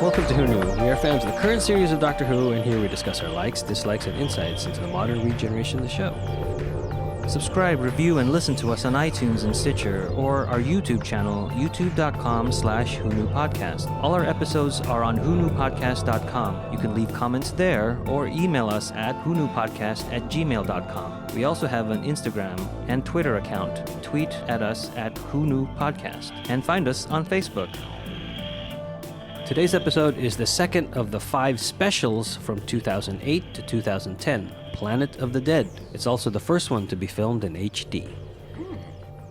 Welcome to Who Knew. We are fans of the current series of Doctor Who, and here we discuss our likes, dislikes, and insights into the modern regeneration of the show. Subscribe, review, and listen to us on iTunes and Stitcher, or our YouTube channel, youtube.com/WhoKnewPodcast. All our episodes are on WhoKnewPodcast.com. You can leave comments there, or email us at WhoKnewPodcast@gmail.com. We also have an Instagram and Twitter account. Tweet at us at WhoKnewPodcast, and find us on Facebook. Today's episode is the second of the 5 specials from 2008 to 2010, Planet of the Dead. It's also the first one to be filmed in HD.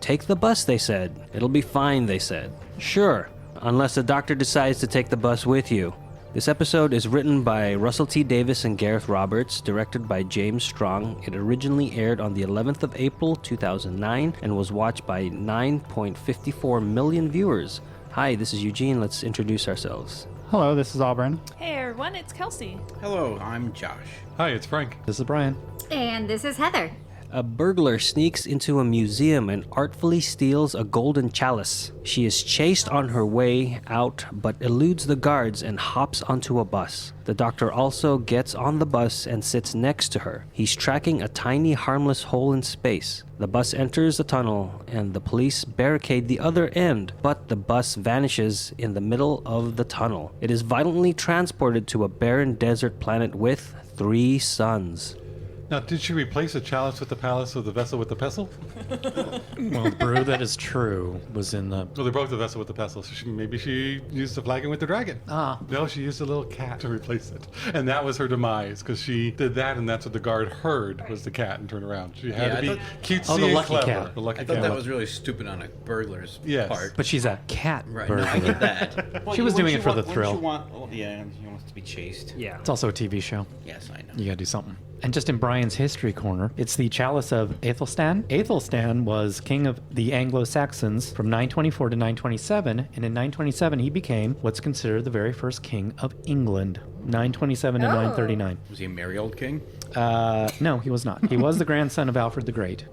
Take the bus, they said. It'll be fine, they said. Sure, unless the doctor decides to take the bus with you. This episode is written by Russell T. Davis and Gareth Roberts, directed by James Strong. It originally aired on the 11th of April 2009 and was watched by 9.54 million viewers. Hi, this is Eugene. Let's introduce ourselves. Hello, this is Auburn. Hey everyone, it's Kelsey. Hello, I'm Josh. Hi, it's Frank. This is Brian. And this is Heather. A burglar sneaks into a museum and artfully steals a golden chalice. She is chased on her way out, but eludes the guards and hops onto a bus. The doctor also gets on the bus and sits next to her. He's tracking a tiny, harmless hole in space. The bus enters the tunnel, and the police barricade the other end, but the bus vanishes in the middle of the tunnel. It is violently transported to a barren desert planet with 3 suns. Now, did she replace the chalice with the palace or the vessel with the pestle? Well, the brew that is true was in the... Well, they broke the vessel with the pestle, so maybe she used the flagon with the dragon. No, she used a little cat to replace it. And that was her demise, because she did that, and that's what the guard heard, was the cat, and turned around. She had to be cutesy the and lucky clever. cat. The lucky I thought cat. that was really stupid on a burglar's part. But she's a cat Right, burglar. no, I get that. She was doing it for the thrill. She wants to be chased. Yeah. It's also a TV show. Yes, I know. You gotta do something. And just in Brian's history corner, it's the chalice of Aethelstan. Aethelstan was king of the Anglo-Saxons from 924 to 927, and in 927 he became what's considered the very first king of England. 927 to 939. Was he a merry old king? No, he was not. He was the grandson of Alfred the Great,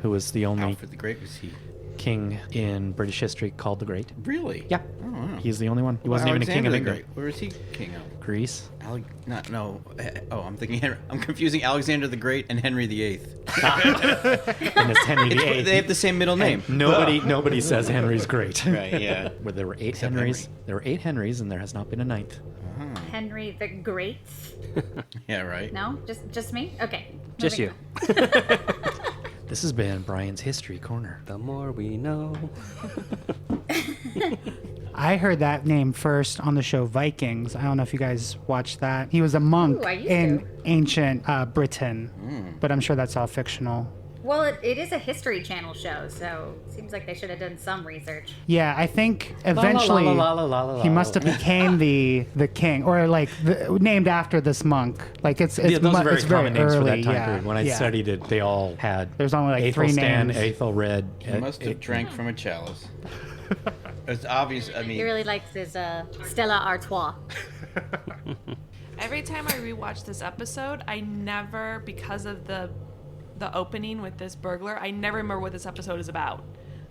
who was the only Alfred the Great, was he? king in British history called the Great. Really? Yeah. Oh, wow. He's the only one. He wasn't even a king of Alexander the England. Great. Where is he king of? Greece. I'm thinking Henry. I'm confusing Alexander the Great and Henry VIII. And it's Henry VIII. They have the same middle name. Nobody says Henry's great. Right, yeah. Where there were 8 Except Henrys. Henry. There were 8 Henrys, and there has not been a 9th. Henry the Great. Yeah, right. No? Just me? Okay. Just you. This has been Brian's History Corner. The more we know. I heard that name first on the show Vikings. I don't know if you guys watched that. He was a monk Ooh, I used in to. ancient Britain, but I'm sure that's all fictional. Well, it is a History Channel show, so it seems like they should have done some research. Yeah, I think eventually he must have became the king, or like named after this monk. Like it's Yeah, those are very it's common very names early. for that time yeah, period. When I yeah. studied it, they all had. There's only like 3 Aethelstan, names. Aethelred. He must have drank from a chalice. It's obvious. I He mean, really likes his Stella Artois. Every time I rewatch this episode, I never, because of the opening with this burglar, I never remember what this episode is about.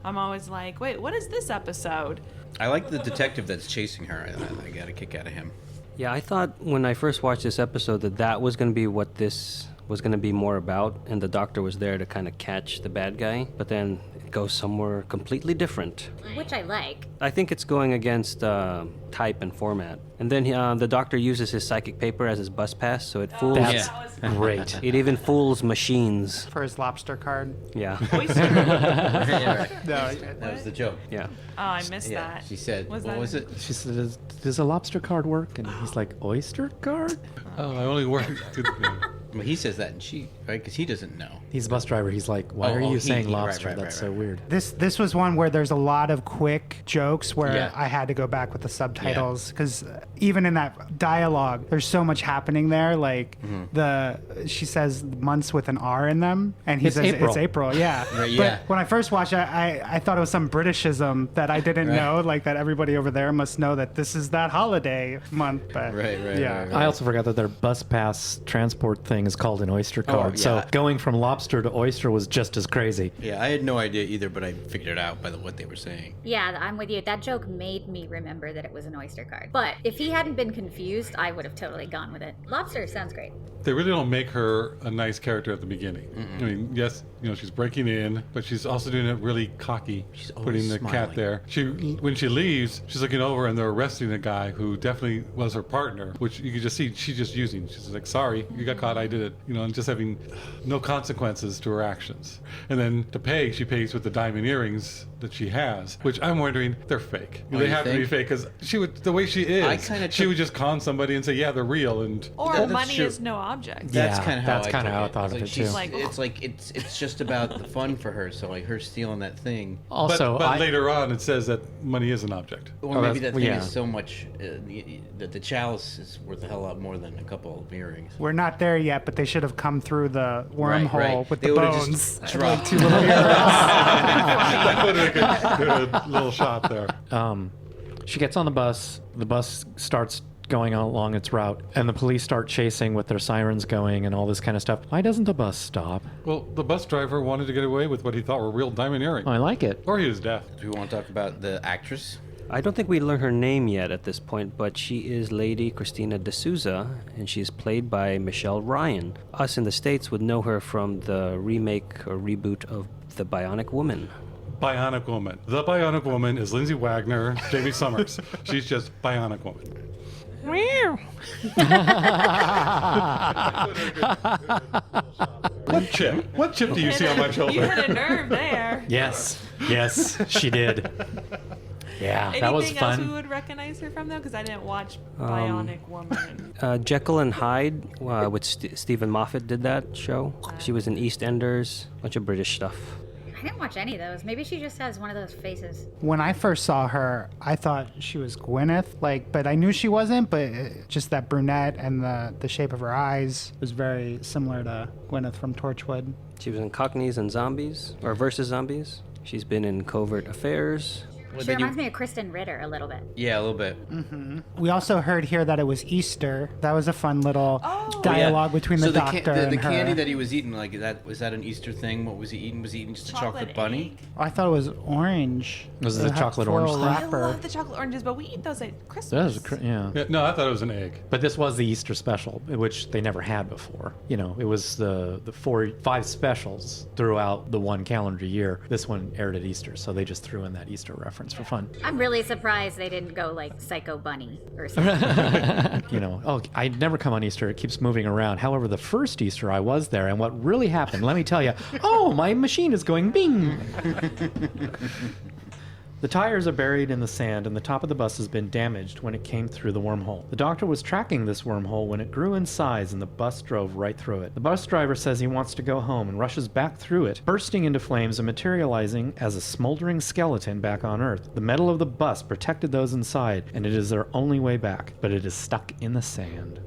I'm always like, wait, what is this episode? I like the detective that's chasing her. I got a kick out of him. Yeah, I thought when I first watched this episode that was going to be what this was going to be more about, and the doctor was there to kind of catch the bad guy, but then it goes somewhere completely different. Which I like. I think it's going against type and format. And then the doctor uses his psychic paper as his bus pass, so it fools... That's great. It even fools machines. For his lobster card. Yeah. That was the joke. Yeah. Oh, I missed Yeah, that. she said. Was What that was a- it? She said, does a lobster card work? And he's like, oyster card? Oh, I only worked to Well, he says that, and she, right? Because he doesn't know. He's a bus driver. He's like, why Oh, are oh, you he- saying he- right, lobster? right, That's right, so right. weird. This was one where there's a lot of quick jokes where Yeah. I had to go back with the subtitles because even in that dialogue, there's so much happening there. Like she says months with an R in them, and he It's says April. it's April. Yeah. Right, yeah. But when I first watched it, I thought it was some Britishism that I didn't Right. know. Like that everybody over there must know that this is that holiday month. But Right, yeah. right. I also forgot that their bus pass transport thing is called an oyster card. yeah. So going from lobster lobster to oyster was just as crazy. Yeah, I had no idea either, but I figured it out by what they were saying. Yeah, I'm with you. That joke made me remember that it was an Oyster card. But if he hadn't been confused, I would have totally gone with it. Lobster sounds great. They really don't make her a nice character at the beginning. I mean, yes, she's breaking in, but she's also doing it really cocky. She's putting the cat there. When she leaves, she's looking over and they're arresting a guy who definitely was her partner, which you could just see she's just using. She's like, sorry, you got caught, I did it. And just having no consequences to her actions. And then to pay, she pays with the diamond earrings that she has, which I'm wondering, they're fake. They have to be fake because the way she is, she would just con somebody and say, yeah, they're real. Or money is no object. That's kind of how I thought of it too. It's just about the fun for her. So her stealing that thing. Also, but later on it says that money is an object. Or maybe that thing is so much that the chalice is worth a hell lot more than a couple of earrings. We're not there yet, but they should have come through the wormhole with they the bones. bones. Dropped. 2 little earrings. That would have been a good little shot there. She gets on the bus. The bus starts going along its route, and the police start chasing with their sirens going and all this kind of stuff. Why doesn't the bus stop? Well, the bus driver wanted to get away with what he thought were real diamond earrings. I like it. Or he was deaf. Do we want to talk about the actress? I don't think we learn her name yet at this point, but she is Lady Christina D'Souza, and she's played by Michelle Ryan. Us in the States would know her from the remake or reboot of The Bionic Woman. Bionic Woman. The Bionic Woman is Lindsay Wagner, Jamie Summers. She's just Bionic Woman. What chip do you see on my shoulder? You hit a nerve there. Yes, she did. Yeah, that was Anything fun. else we would recognize her from, though? Because I didn't watch Bionic Woman. Jekyll and Hyde with Stephen Moffat did that show. She was in EastEnders, bunch of British stuff. I didn't watch any of those. Maybe she just has one of those faces. When I first saw her, I thought she was Gwyneth, but I knew she wasn't, but just that brunette and the shape of her eyes was very similar to Gwyneth from Torchwood. She was in Cockneys and Zombies, or Versus Zombies. She's been in Covert Affairs. She reminds me of Kristen Ritter a little bit. Yeah, a little bit. We also heard here that it was Easter. That was a fun little dialogue between the doctor and the her. candy that he was eating, was that an Easter thing? What was he eating? Was he eating just a chocolate bunny? Oh, I thought it was orange. Was it It the had chocolate foil orange thing? I wrapper. love the chocolate oranges, but we eat those at That Christmas. was yeah. No, I thought it was an egg. But this was the Easter special, which they never had before. It was the 5 specials throughout the one calendar year. This one aired at Easter, so they just threw in that Easter reference for fun. I'm really surprised they didn't go like Psycho Bunny or something. I'd never come on Easter. It keeps moving around. However, the first Easter I was there, and what really happened, let me tell you, my machine is going bing. The tires are buried in the sand, and the top of the bus has been damaged when it came through the wormhole. The doctor was tracking this wormhole when it grew in size, and the bus drove right through it. The bus driver says he wants to go home and rushes back through it, bursting into flames and materializing as a smoldering skeleton back on Earth. The metal of the bus protected those inside, and it is their only way back, but it is stuck in the sand.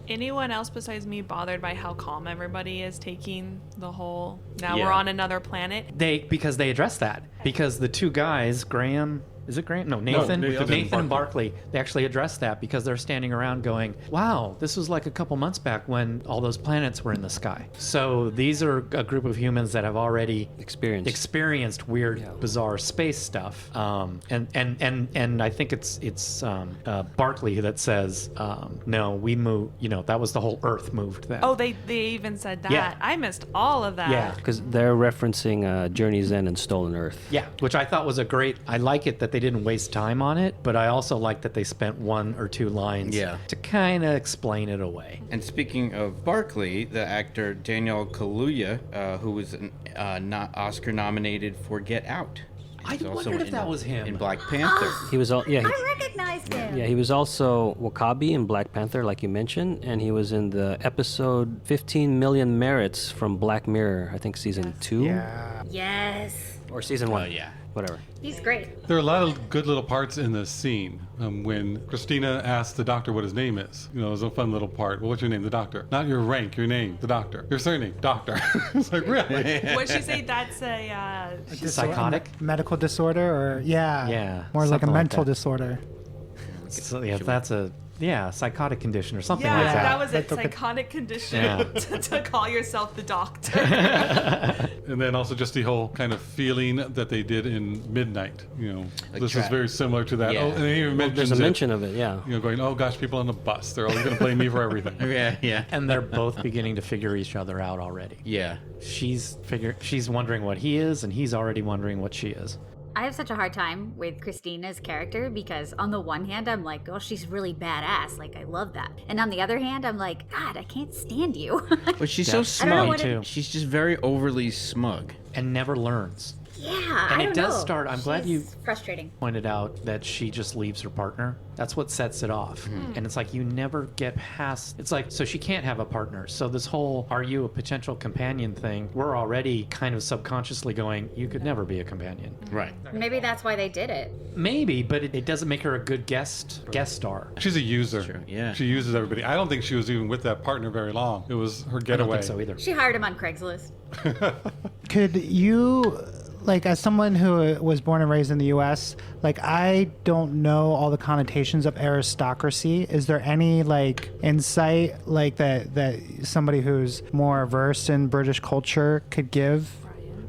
Anyone else besides me bothered by how calm everybody is taking the whole we're on another planet? Because they address that. Because the 2 guys, Graham... Is it Graham? No, Nathan and Barkley. They actually address that because they're standing around going, wow, this was like a couple months back when all those planets were in the sky. So these are a group of humans that have already experienced weird, bizarre space stuff. And I think it's Barkley that says, no, we moved, that was the whole Earth moved then. Oh, they even said that. Yeah. I missed all of that. Yeah, because they're referencing Journey's End and Stolen Earth. Yeah, which I thought was I like it that they didn't waste time on it, but I also like that they spent 1 or 2 lines to kind of explain it away. And speaking of Barkley, the actor Daniel Kaluuya, who was not Oscar nominated for Get Out. I wondered if that was him. In Black Panther. He was I recognized him. Yeah, he was also Wakabi in Black Panther, like you mentioned, and he was in the episode 15 Million Merits from Black Mirror, I think season 2. Yeah. Yes. Or season 1. Oh, yeah. Whatever. He's great. There are a lot of good little parts in this scene when Christina asks the doctor what his name is. It was a fun little part. Well, what's your name? The doctor. Not your rank, your name. The doctor. Your surname. Doctor. It's like, really? What'd she say? That's a... Psychotic? Medical disorder or, Yeah, more like a something like mental that. disorder. So, yeah, that's a psychotic condition or something Yeah, like that. that was it. That's okay. Psychotic condition Yeah. to call yourself the doctor. And then also just the whole kind of feeling that they did in Midnight. Like This is very similar to that. Yeah. Oh, and they even mentions There's a it, mention of it, yeah. going, oh gosh, people on the bus, they're always going to blame me for everything. Yeah. And they're both beginning to figure each other out already. Yeah. She's wondering what he is, and he's already wondering what she is. I have such a hard time with Christina's character because on the one hand, I'm like, oh, she's really badass. Like, I love that. And on the other hand, I'm like, God, I can't stand you. But she's Yeah. so I don't know smug. what too. She's just very overly smug. And never learns. Yeah, And I it don't does know. start- I'm glad you- She's frustrating. Pointed out that she just leaves her partner. That's what sets it off. And it's like you never get past. It's like, so she can't have a partner. So this whole "are you a potential companion" thing, we're already kind of subconsciously going, you could never be a companion. Right. Maybe that's why they did it. Maybe, but it doesn't make her a good guest star. She's a user. True, yeah. She uses everybody. I don't think she was even with that partner very long. It was her I don't getaway. think so either. She hired him on Craigslist. Could you, like, as someone who was born and raised in the U.S., like, I don't know all the connotations of aristocracy. Is there any, like, insight, like, that somebody who's more versed in British culture could give?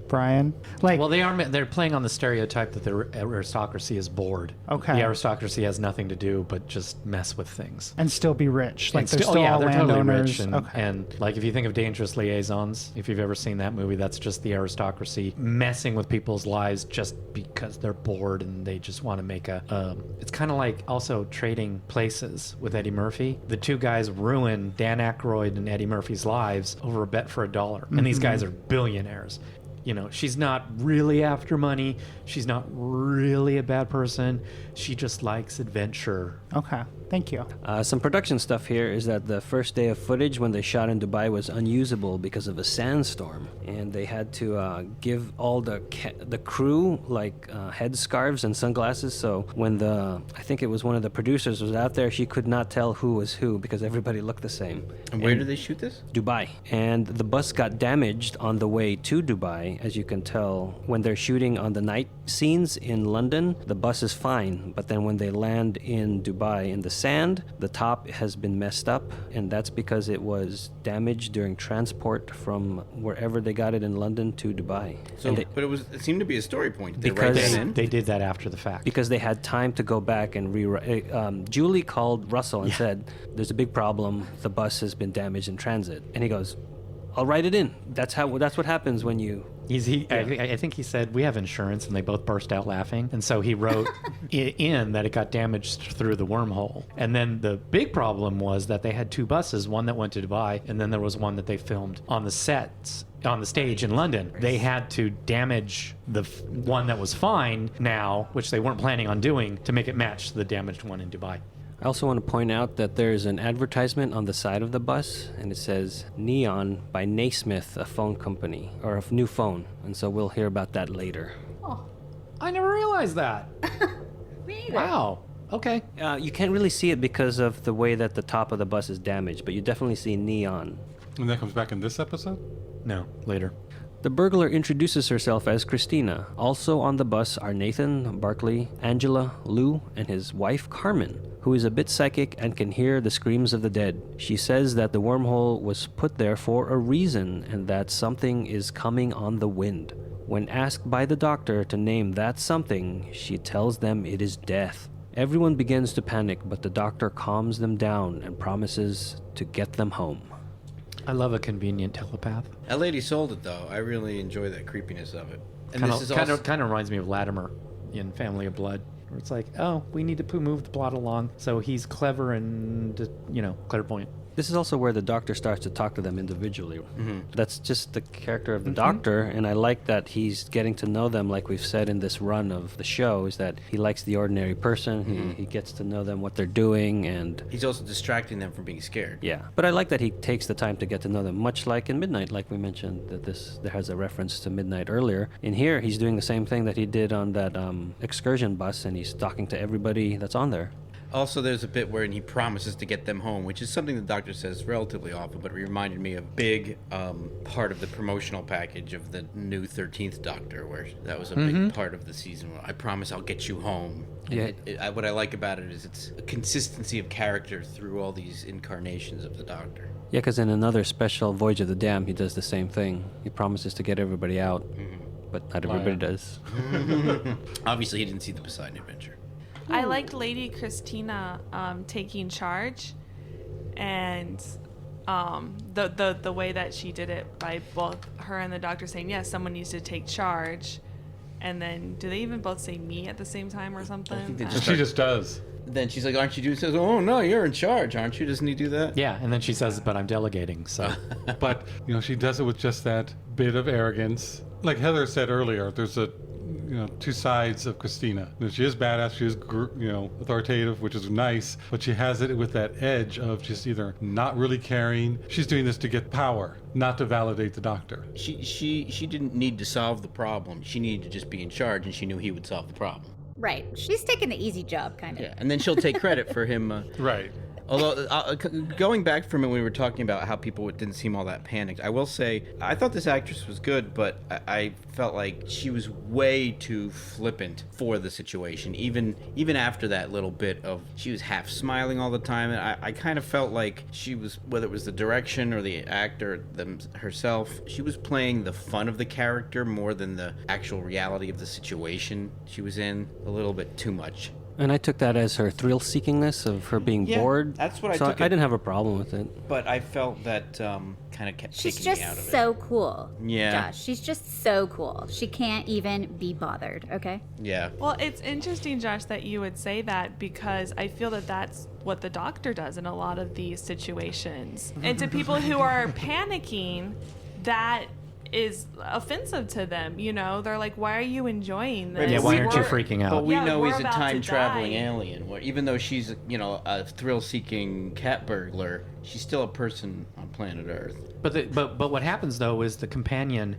Brian? Like, Well, they're playing on the stereotype that the aristocracy is bored. Okay. The aristocracy has nothing to do but just mess with things. and still be rich. Like, And they're still all they're totally landowners. rich. And, Okay. and like if you think of Dangerous Liaisons, if you've ever seen that movie, that's just the aristocracy messing with people's lives just because they're bored and they just want to make it's kind of like also Trading Places with Eddie Murphy. The two guys ruin Dan Aykroyd and Eddie Murphy's lives over a bet for $1. And these guys are billionaires. She's not really after money. She's not really a bad person. She just likes adventure. Okay. Thank you. Some production stuff here is that the first day of footage when they shot in Dubai was unusable because of a sandstorm, and they had to give all the crew like headscarves and sunglasses. So when I think it was one of the producers was out there, she could not tell who was who because everybody looked the same. And where did they shoot this? Dubai. And the bus got damaged on the way to Dubai, as you can tell. When they're shooting on the night scenes in London, the bus is fine. But then when they land in Dubai in the sand, the top has been messed up. And that's because it was damaged during transport from wherever they got it in London to Dubai. So, And but it seemed to be a story point. Did they Because- write that in? They did that after the fact. because they had time to go back and rewrite. Julie called Russell and said, "There's a big problem. The bus has been damaged in transit." And he goes, "I'll write it in. That's what happens when you." I think he said, we have insurance, and they both burst out laughing. And so he wrote in that it got damaged through the wormhole. And then the big problem was that they had two buses, one that went to Dubai, and then there was one that they filmed on the sets, on the stage in London. They had to damage the one that was fine now, which they weren't planning on doing, to make it match the damaged one in Dubai. I also want to point out that there's an advertisement on the side of the bus, and it says Neon by Naismith, a phone company, or a new phone. And so we'll hear about that later. I never realized that. Me neither. Wow. Okay. You can't really see it because of the way that the top of the bus is damaged, but you definitely see neon. And that comes back in this episode? No, later. The burglar introduces herself as Christina. Also on the bus are Nathan, Barkley, Angela, Lou, and his wife Carmen, who is a bit psychic and can hear the screams of the dead. She says that the wormhole was put there for a reason and that something is coming on the wind. When asked by the doctor to name that something, she tells them it is death. Everyone begins to panic, but the doctor calms them down and promises to get them home. I love a convenient telepath. That lady sold it, though. I really enjoy that creepiness of it. And Kind this is of also... reminds me of Latimer in Family of Blood, where it's like, oh, we need to move the plot along, so he's clever and clairvoyant. This is also where the doctor starts to talk to them individually. That's just the character of the doctor, and I like that he's getting to know them, like we've said in this run of the show, is that he likes the ordinary person, he gets to know them, what they're doing, and... He's also distracting them from being scared. Yeah, but I like that he takes the time to get to know them, much like in Midnight, like we mentioned, that there has a reference to Midnight earlier. In here, he's doing the same thing that he did on that excursion bus, and he's talking to everybody that's on there. Also, there's a bit where he promises to get them home, which is something the Doctor says relatively often, but it reminded me of a big part of the promotional package of the new 13th Doctor, where that was a big part of the season. Where I promise I'll get you home. And what I like about it is it's a consistency of character through all these incarnations of the Doctor. Yeah, because in another special Voyage of the Damned, he does the same thing. He promises to get everybody out, but not everybody does. Obviously, he didn't see the Poseidon Adventure. I liked Lady Christina taking charge, and the way that she did it by both her and the Doctor saying, yes, someone needs to take charge. And then, do they even both say me at the same time or something? I think they She just does. Then she's like, aren't you doing? Says, oh no, you're in charge, aren't you? Doesn't he do that? Yeah, and then she says, but I'm delegating, so. But, she does it with just that bit of arrogance. Like Heather said earlier, there's two sides of Christina. She is badass, she is, authoritative, which is nice, but she has it with that edge of just either not really caring. She's doing this to get power, not to validate the Doctor. She didn't need to solve the problem. She needed to just be in charge, and she knew he would solve the problem. Right. She's taking the easy job, kind of. Yeah, and then she'll take credit for him. Right. Although, going back from it, when we were talking about how people didn't seem all that panicked, I will say, I thought this actress was good, but I felt like she was way too flippant for the situation. Even after that little bit of, she was half smiling all the time, and I kind of felt like she was, whether it was the direction or the actor herself, she was playing the fun of the character more than the actual reality of the situation she was in, a little bit too much. And I took that as her thrill-seekingness of her being bored. That's what I took. took I didn't have a problem with it. But I felt that kind of kept She's taking me out of just it. so cool. Yeah. Josh, she's just so cool. She can't even be bothered, okay? Yeah. Well, it's interesting, Josh, that you would say that, because I feel that that's what the Doctor does in a lot of these situations. And to people who are panicking, that is offensive to them. They're like, why are you enjoying this? Yeah, why aren't you freaking out? But we know we're he's a about to time-traveling die. alien. Even though she's, a thrill-seeking cat burglar, she's still a person on planet Earth. But what happens, though, is the companion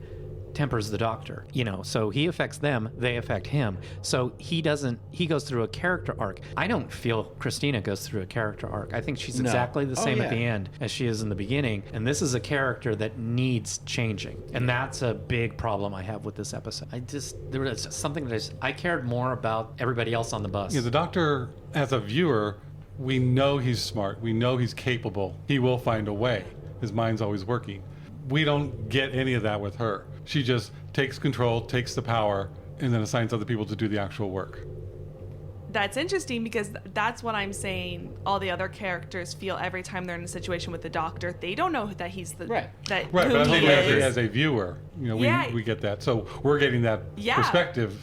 tempers the Doctor, so he affects them, they affect him. So he goes through a character arc. I don't feel Christina goes through a character arc. I think she's exactly the same at the end as she is in the beginning. And this is a character that needs changing. And that's a big problem I have with this episode. There was something that I cared more about everybody else on the bus. Yeah, the Doctor, as a viewer, we know he's smart. We know he's capable. He will find a way. His mind's always working. We don't get any of that with her. She just takes control, takes the power, and then assigns other people to do the actual work. That's interesting, because that's what I'm saying all the other characters feel every time they're in a situation with the Doctor. They don't know that he's the Right. that Right, who but I'm he saying is. as a viewer, we get that. So we're getting that perspective,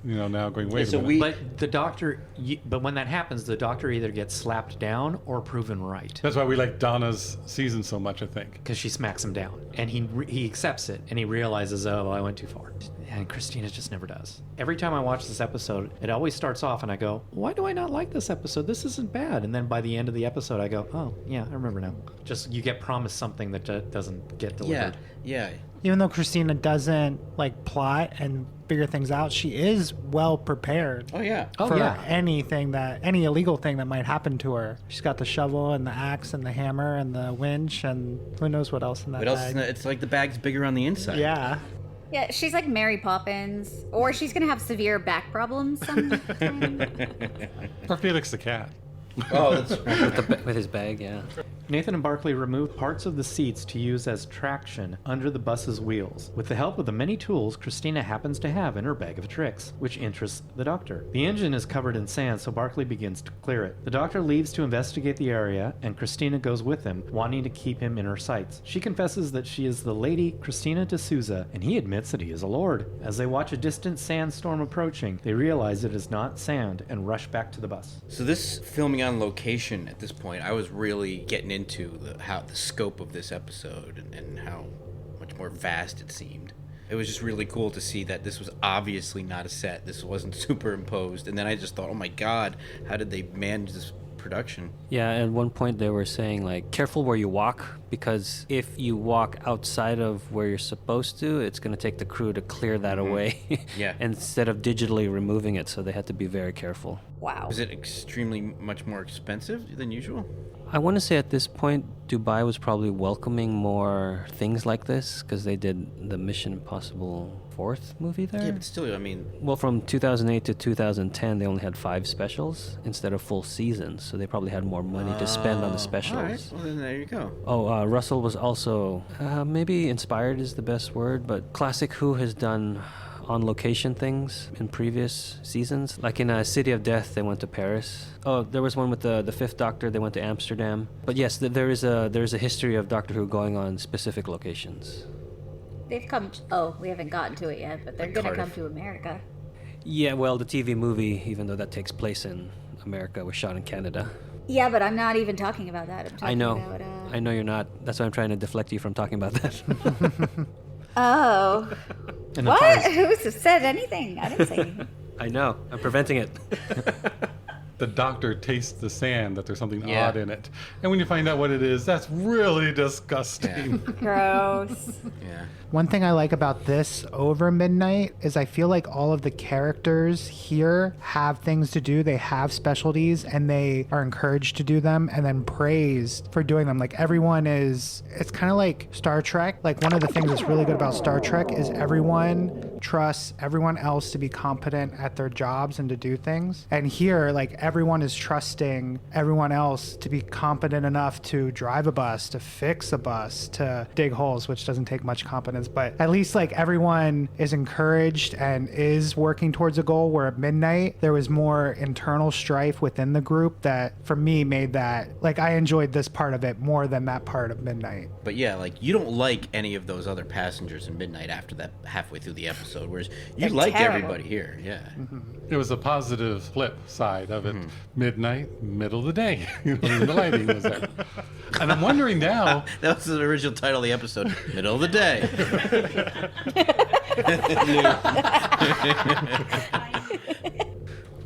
now going, wait a minute. But the Doctor, but when that happens, the Doctor either gets slapped down or proven right. That's why we like Donna's season so much, I think. Because she smacks him down, and he accepts it, and he realizes, oh, I went too far. And Christina just never does. Every time I watch this episode, it always starts off, and I go, why do I not like this episode? This isn't bad. And then by the end of the episode, I go, oh, yeah, I remember now. Just, you get promised something that doesn't get delivered. Yeah. Even though Christina doesn't plot and figure things out, she is well prepared. Oh, yeah. For any illegal thing that might happen to her. She's got the shovel and the axe and the hammer and the winch and who knows what else in that What else? bag. It's like the bag's bigger on the inside. Yeah. Yeah, she's like Mary Poppins, or she's gonna have severe back problems sometime. Or Felix the cat. Oh, that's right. With his bag, yeah. Nathan and Barclay remove parts of the seats to use as traction under the bus's wheels. With the help of the many tools Christina happens to have in her bag of tricks, which interests the Doctor. The engine is covered in sand, so Barclay begins to clear it. The Doctor leaves to investigate the area, and Christina goes with him, wanting to keep him in her sights. She confesses that she is the Lady Christina de Souza, and he admits that he is a lord. As they watch a distant sandstorm approaching, they realize it is not sand and rush back to the bus. So this filming on location at this point, I was really getting into the scope of this episode and how much more vast it seemed. It was just really cool to see that this was obviously not a set. This wasn't superimposed. And then I just thought, oh my God, how did they manage this production? Yeah, at one point they were saying, careful where you walk, because if you walk outside of where you're supposed to, it's going to take the crew to clear that away. Yeah. Instead of digitally removing it, so they had to be very careful. Wow. Is it extremely much more expensive than usual? I want to say at this point, Dubai was probably welcoming more things like this because they did the Mission Impossible 4th movie there. Yeah, but still, I mean... Well, from 2008 to 2010, they only had 5 specials instead of full seasons, so they probably had more money to spend on the specials. All right, well then there you go. Oh, Russell was also, maybe inspired is the best word, but Classic Who has done on-location things in previous seasons. Like in City of Death, they went to Paris. Oh, there was one with the Fifth Doctor, they went to Amsterdam. But yes, there is a history of Doctor Who going on specific locations. They've come. Oh, we haven't gotten to it yet, but they're Like gonna Cardiff. come to America. Yeah, well, the TV movie, even though that takes place in America, was shot in Canada. Yeah, but I'm not even talking about that. I'm talking I know. about. I know you're not. That's why I'm trying to deflect you from talking about that. Oh. And the What? cars- Who said anything? I didn't say anything. I know. I'm preventing it. The doctor tastes the sand, that there's something Yeah. odd in it. And when you find out what it is, that's really disgusting. Gross. Yeah. One thing I like about this over Midnight is I feel like all of the characters here have things to do. They have specialties and they are encouraged to do them and then praised for doing them. Like everyone is, it's kind of like Star Trek. Like one of the things that's really good about Star Trek is everyone trusts everyone else to be competent at their jobs and to do things. And here, like everyone is trusting everyone else to be competent enough to drive a bus, to fix a bus, to dig holes, which doesn't take much competence. But at least like everyone is encouraged and is working towards a goal, where at Midnight there was more internal strife within the group that for me made that, like I enjoyed this part of it more than that part of Midnight. But yeah, like you don't like any of those other passengers in Midnight after that halfway through the episode, whereas you They're like terrible. everybody here. Yeah. It was a positive flip side of it. Midnight, middle of the day. The lighting was there. And I'm wondering now, That was the original title of the episode. Middle of the day.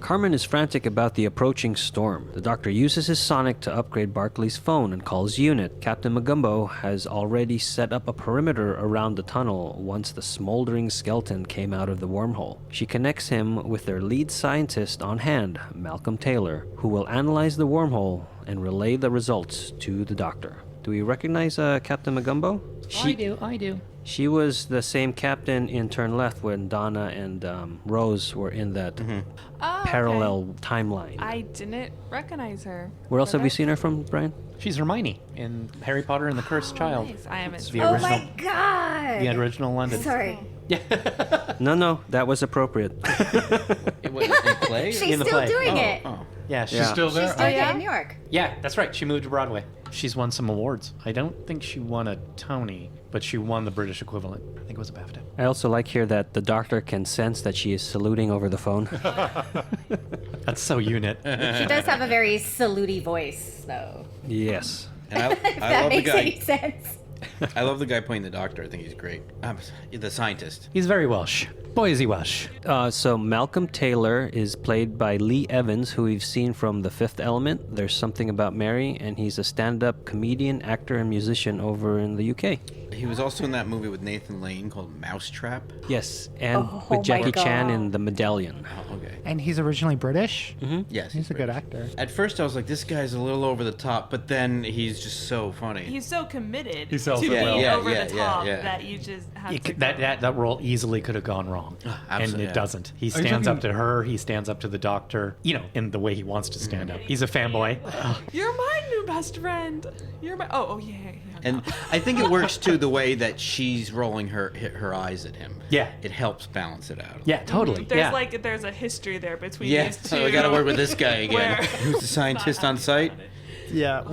Carmen is frantic about the approaching storm. The doctor uses his sonic to upgrade Barclay's phone and calls Unit. Captain Magumbo has already set up a perimeter around the tunnel once the smoldering skeleton came out of the wormhole. She connects him with their lead scientist on hand, Malcolm Taylor, who will analyze the wormhole and relay the results to the doctor. Do we recognize Captain Magumbo? I do. She was the same captain in Turn Left when Donna and Rose were in that Oh, parallel okay. timeline. I didn't recognize her. Where else But have we that's- seen her from, Brian? She's Hermione in Harry Potter and the Cursed Child. Nice. I haven't. It's the Oh original, my god. the original London. Sorry. No, that was appropriate. It was in play? She's In the still play. doing it. Oh. Yeah, she's Yeah. still there? She's still Oh, yeah? in New York. Yeah, that's right. She moved to Broadway. She's won some awards. I don't think she won a Tony, but she won the British equivalent. I think it was a BAFTA. I also like here that the doctor can sense that she is saluting over the phone. That's so Unit. She does have a very saluty voice, though. Yes. And I If that love the makes any guy. sense. I love the guy playing the doctor. I think he's great. The scientist. He's very Welsh. Boy, is he Welsh. So Malcolm Taylor is played by Lee Evans, who we've seen from The Fifth Element, There's Something About Mary, and he's a stand-up comedian, actor, and musician over in the UK. He was also in that movie with Nathan Lane called Mousetrap. Yes, and Oh with my Jackie Chan God. in The Medallion. Oh, okay. And he's originally British. Yes, He's a good British. actor. At first, I was like, this guy's a little over the top, but then he's just so funny. He's so committed He sells to it being well. Yeah, over yeah, the yeah, top yeah. that you just have You to. could- that role easily could have gone wrong. And absolutely, it yeah. doesn't. He you stands up talking- to her. He stands up to the doctor, in the way he wants to stand up. He's a fanboy. You're my new best friend. You're my. Oh yeah. And I think it works too the way that she's rolling her eyes at him. Yeah. It helps balance it out. Yeah, totally. There's a history there between Yeah. these two. So I got to work with this guy again. where- Who's the scientist on site? Yeah,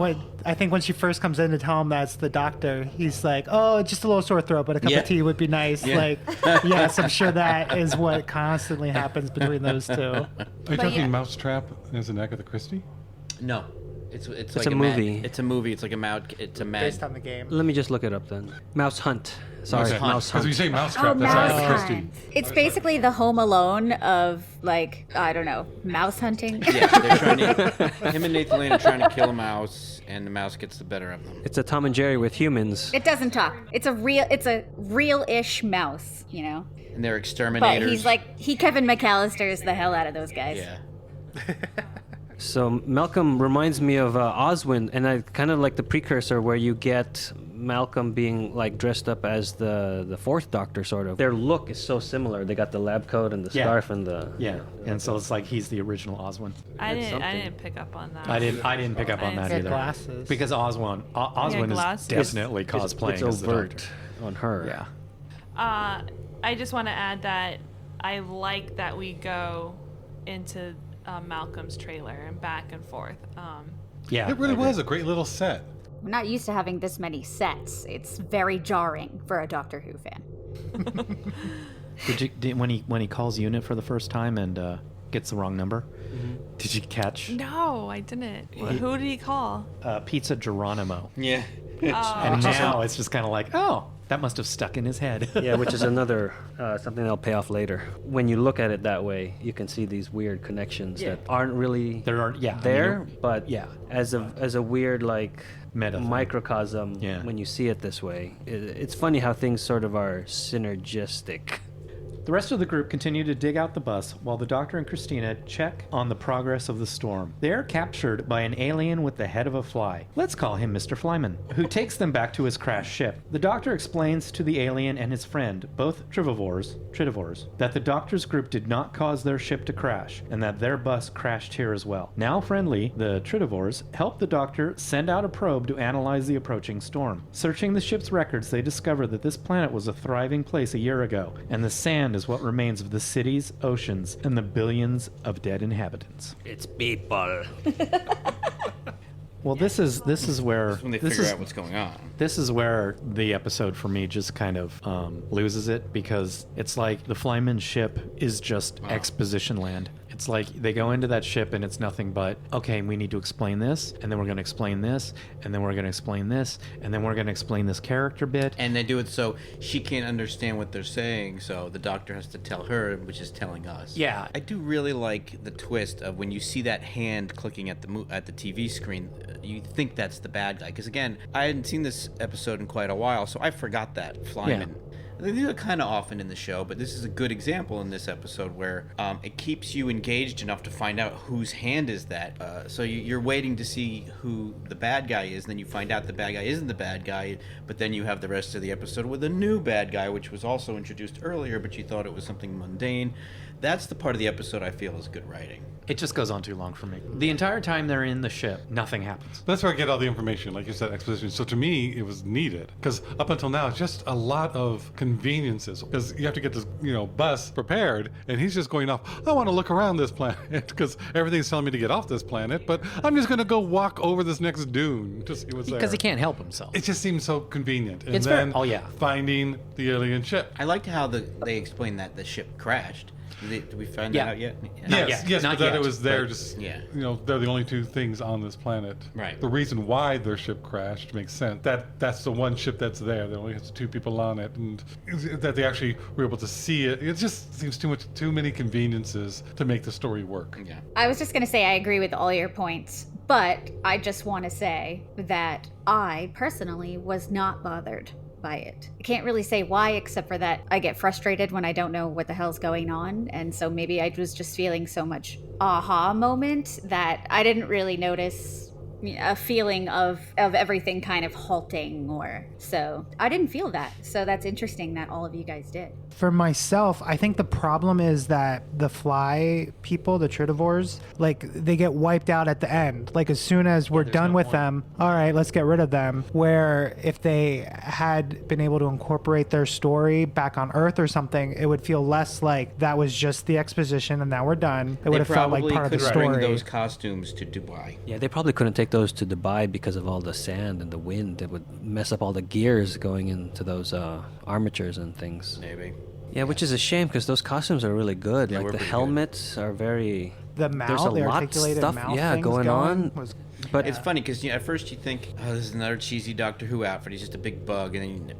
I think when she first comes in to tell him that's the doctor, he's like, "Oh, just a little sore throat, but a cup Yeah. of tea would be nice." Yeah. Like, yes, I'm sure that is what constantly happens between those two. Are you But talking yeah. Mousetrap as an Agatha Christie? No. It's like a a movie. It's a movie. It's like a mad. It's a mad. Based on the game. Let me just look it up then. Mouse Hunt. Sorry, Okay. Mouse Because Hunt. you say Mousetrap, Oh, that's mouse Agatha Christie. hunt. It's basically the Home Alone of, like, I don't know, mouse hunting. Yeah, they're trying to. Him and Nathan Lane are trying to kill a mouse, and the mouse gets the better of them. It's a Tom and Jerry with humans. It doesn't talk. It's a real-ish mouse, And they're exterminators. But he's like, Kevin McAllister's the hell out of those guys. Yeah. So Malcolm reminds me of Oswin, and I kind of like the precursor where you get Malcolm being like dressed up as the fourth Doctor, sort of. Their look is so similar. They got the lab coat and the scarf and the and so it's like he's the original Oswin. I didn't pick up on that. I didn't pick up on that either. Glasses. Because Oswin is definitely cosplaying it's as the overt Doctor. on her. Yeah. I just want to add that I like that we go into Malcolm's trailer and back and forth. Yeah. It really was a great little set. We're not used to having this many sets. It's very jarring for a Doctor Who fan. When he calls unit for the first time and gets the wrong number? Did you catch? No, I didn't. Who did he call? Pizza Geronimo. Yeah. And now it's just kind of like, oh, that must have stuck in his head. Yeah, which is another something that'll pay off later. When you look at it that way, you can see these weird connections that aren't really there, but as a weird like meta microcosm. When you see it this way, it's funny how things sort of are synergistic. The rest of the group continue to dig out the bus while the Doctor and Christina check on the progress of the storm. They are captured by an alien with the head of a fly. Let's call him Mr. Flyman, who takes them back to his crashed ship. The Doctor explains to the alien and his friend, both Tridivores, that the Doctor's group did not cause their ship to crash, and that their bus crashed here as well. Now friendly, the Tridivores help the Doctor send out a probe to analyze the approaching storm. Searching the ship's records, they discover that this planet was a thriving place a year ago, and the sand is what remains of the cities, oceans, and the billions of dead inhabitants. It's people. Well, this is where That's when they figure out what's going on. This is where the episode for me just kind of loses it, because it's like the Flyman ship is just exposition land. It's like they go into that ship and it's nothing but, okay, we need to explain this, and then we're going to explain this, and then we're going to explain this, and then we're going to explain this character bit. And they do it so she can't understand what they're saying, so the Doctor has to tell her, which is telling us. Yeah. I do really like the twist of when you see that hand clicking at the TV screen, you think that's the bad guy. Because again, I hadn't seen this episode in quite a while, so I forgot that Flyman. Yeah. They do it kind of often in the show, but this is a good example in this episode where it keeps you engaged enough to find out whose hand is that. So you're waiting to see who the bad guy is, and then you find out the bad guy isn't the bad guy, but then you have the rest of the episode with a new bad guy, which was also introduced earlier, but you thought it was something mundane. That's the part of the episode I feel is good writing. It just goes on too long for me. The entire time they're in the ship, nothing happens. That's where I get all the information, like you said, exposition. So to me, it was needed, because up until now, it's just a lot of conveniences. Because you have to get this, bus prepared, and he's just going off. I want to look around this planet because everything's telling me to get off this planet, but I'm just going to go walk over this next dune to see what's there. Because he can't help himself. It just seems so convenient. And It's then finding the alien ship. I liked how they explained that the ship crashed. Did we find that out yet? Yes, but that it was there. Just yeah. They're the only two things on this planet. Right. The reason why their ship crashed makes sense. That's the one ship that's there. There only has two people on it, and that they actually were able to see it. It just seems too many conveniences to make the story work. Yeah. I was just going to say I agree with all your points, but I just want to say that I personally was not bothered by it. I can't really say why, except for that I get frustrated when I don't know what the hell's going on, and so maybe I was just feeling so much aha moment that I didn't really notice a feeling of everything kind of halting, or so I didn't feel that. So that's interesting that all of you guys did. For myself, I think the problem is that the fly people, the Tridivores, like they get wiped out at the end. Like as soon as we're done with them, all right, let's get rid of them. Where if they had been able to incorporate their story back on Earth or something, it would feel less like that was just the exposition and now we're done. It would have felt like part of the story. They probably could bring those costumes to Dubai. Yeah, they probably couldn't take those to Dubai because of all the sand and the wind. It would mess up all the gears going into those armatures and things. Maybe. Yeah, which is a shame because those costumes are really good. Yeah, like the helmets are very. The mouth, there's a the lot of articulated stuff, mouth going on. But it's funny because at first you think, oh, this is another cheesy Doctor Who outfit. He's just a big bug,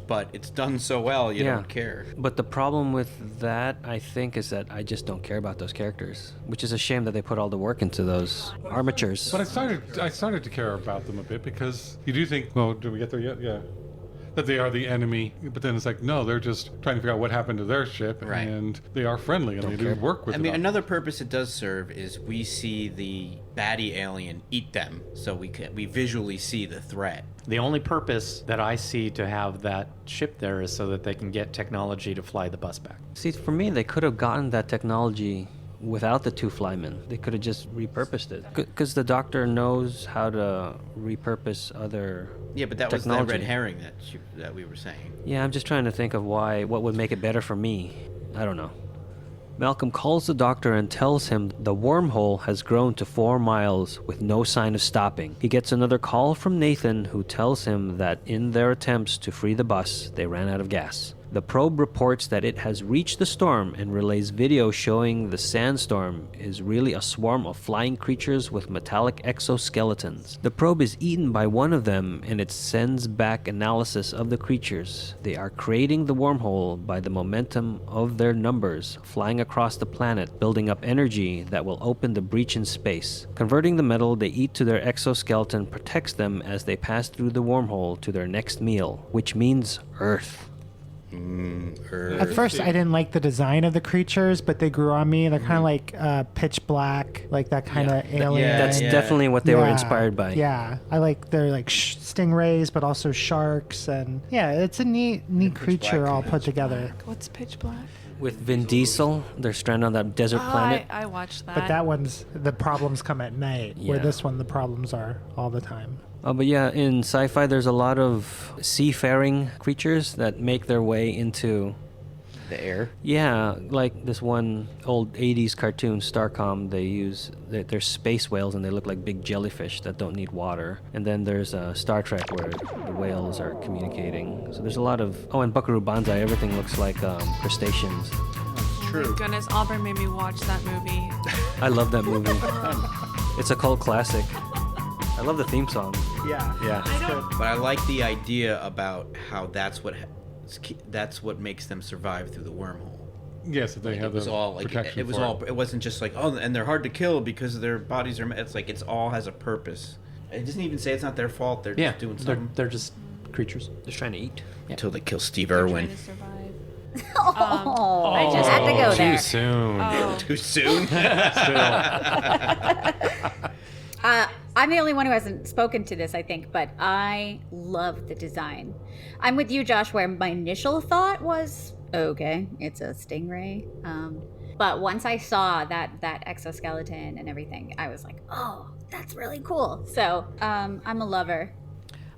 but it's done so well you don't care. But the problem with that, I think, is that I just don't care about those characters, which is a shame that they put all the work into those armatures. But I started to care about them a bit because you do think, well, did we get there yet? Yeah. that they are the enemy. But then it's like, no, they're just trying to figure out what happened to their ship, Right. and they are friendly and they do work with I them. mean, another purpose it does serve is we see the baddie alien eat them, so we visually see the threat. The only purpose that I see to have that ship there is so that they can get technology to fly the bus back. See, for me, they could have gotten that technology without the two flymen. They could have just repurposed it. Because the Doctor knows how to repurpose other Yeah, but that technology. was the red herring that we were saying. Yeah, I'm just trying to think of what would make it better for me. I don't know. Malcolm calls the Doctor and tells him the wormhole has grown to 4 miles with no sign of stopping. He gets another call from Nathan, who tells him that in their attempts to free the bus, they ran out of gas. The probe reports that it has reached the storm and relays video showing the sandstorm is really a swarm of flying creatures with metallic exoskeletons. The probe is eaten by one of them and it sends back analysis of the creatures. They are creating the wormhole by the momentum of their numbers, flying across the planet, building up energy that will open the breach in space. Converting the metal they eat to their exoskeleton protects them as they pass through the wormhole to their next meal, which means Earth. At first, I didn't like the design of the creatures, but they grew on me. They're kind of like pitch black, like that kind of alien. That's definitely what they were inspired by. Yeah, I like they're like stingrays, but also sharks, and yeah, it's a neat creature black all too. put together. What's pitch black? With Vin Diesel, they're stranded on that desert planet. I watched that. But that one's the problems come at night, where Yeah. this one the problems are all the time. But yeah, in sci-fi, there's a lot of seafaring creatures that make their way into The air. Yeah, like this one old 80s cartoon, Starcom, they're space whales and they look like big jellyfish that don't need water. And then there's Star Trek where the whales are communicating. So there's a lot of... Oh, and Buckaroo Banzai, everything looks like crustaceans. True. Goodness, Auburn made me watch that movie. I love that movie. It's a cult classic. I love the theme song. Yeah. Yeah. But I like the idea about how that's what makes them survive through the wormhole. Yes, they have It was the all like protection it was for all. It wasn't just like, oh, and they're hard to kill because their bodies are. It's like it's all has a purpose. It doesn't even say it's not their fault. They're just doing something they're just creatures. Just trying to eat. until they kill Steve Trying Irwin. to survive. I just had to go there. Too soon. Oh, Too soon. I'm the only one who hasn't spoken to this, I think, but I love the design. I'm with you, Josh, where my initial thought was, okay, it's a stingray. But once I saw that exoskeleton and everything, I was like, oh, that's really cool. So I'm a lover.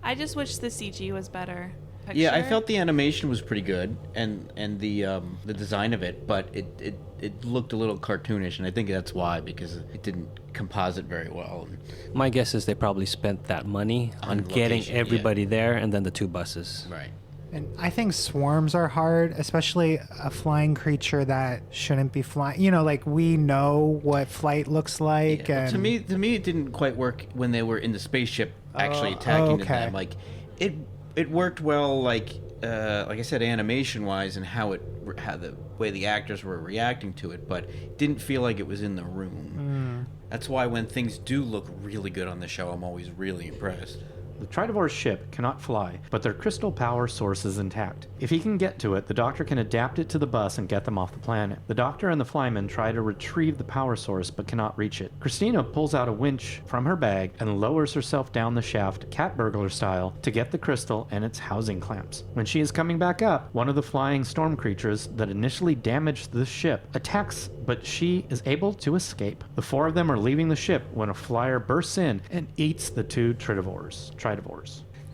I just wish the CG was better. Yeah, I Picture? felt the animation was pretty good, and the design of it, but it looked a little cartoonish, and I think that's why, because it didn't composite very well. My guess is they probably spent that money on getting location, everybody there and then the 2 buses. Right. And I think swarms are hard, especially a flying creature that shouldn't be flying. You know, like we know what flight looks like. Yeah, And to me, it didn't quite work when they were in the spaceship actually attacking okay. them. Like, it worked well, like I said, animation-wise, and how the way the actors were reacting to it, but it didn't feel like it was in the room. That's why when things do look really good on the show, I'm always really impressed. The Tridivor's ship cannot fly, but their crystal power source is intact. If he can get to it, the Doctor can adapt it to the bus and get them off the planet. The Doctor and the flymen try to retrieve the power source but cannot reach it. Christina pulls out a winch from her bag and lowers herself down the shaft, cat burglar style, to get the crystal and its housing clamps. When she is coming back up, one of the flying storm creatures that initially damaged the ship attacks, but she is able to escape. The 4 of them are leaving the ship when a flyer bursts in and eats the 2 Tridivores.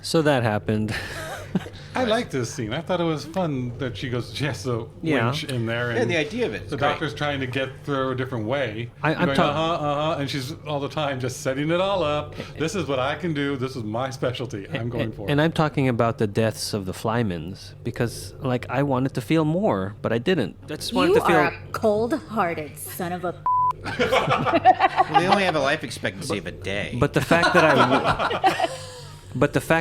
So that happened. I like this scene. I thought it was fun that she has a winch in there. And Yeah, the idea of it. the doctor's trying to get through a different way. I'm going, talking- and she's all the time just setting it all up. This is what I can do. This is my specialty. I'm going for it. And I'm talking about the deaths of the Flymans because, like, I wanted to feel more, but I didn't. I just wanted You to feel. are a cold-hearted son of a... Well, they only have a life expectancy of a day. But the fact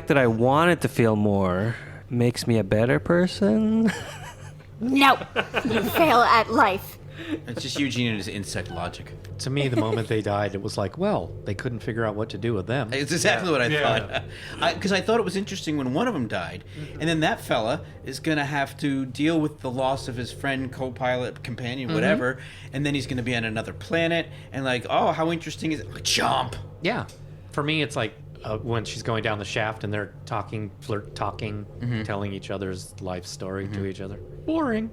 that I wanted to feel more makes me a better person. No, you fail at life. It's just Eugene and his insect logic. To me, the moment they died, it was like, well, they couldn't figure out what to do with them. It's exactly what I thought. Because I thought it was interesting when one of them died, and then that fella is going to have to deal with the loss of his friend, co-pilot, companion, whatever, and then he's going to be on another planet, and like, oh, how interesting is it? Chomp! Yeah. For me, it's like when she's going down the shaft and they're talking, telling each other's life story to each other. Boring.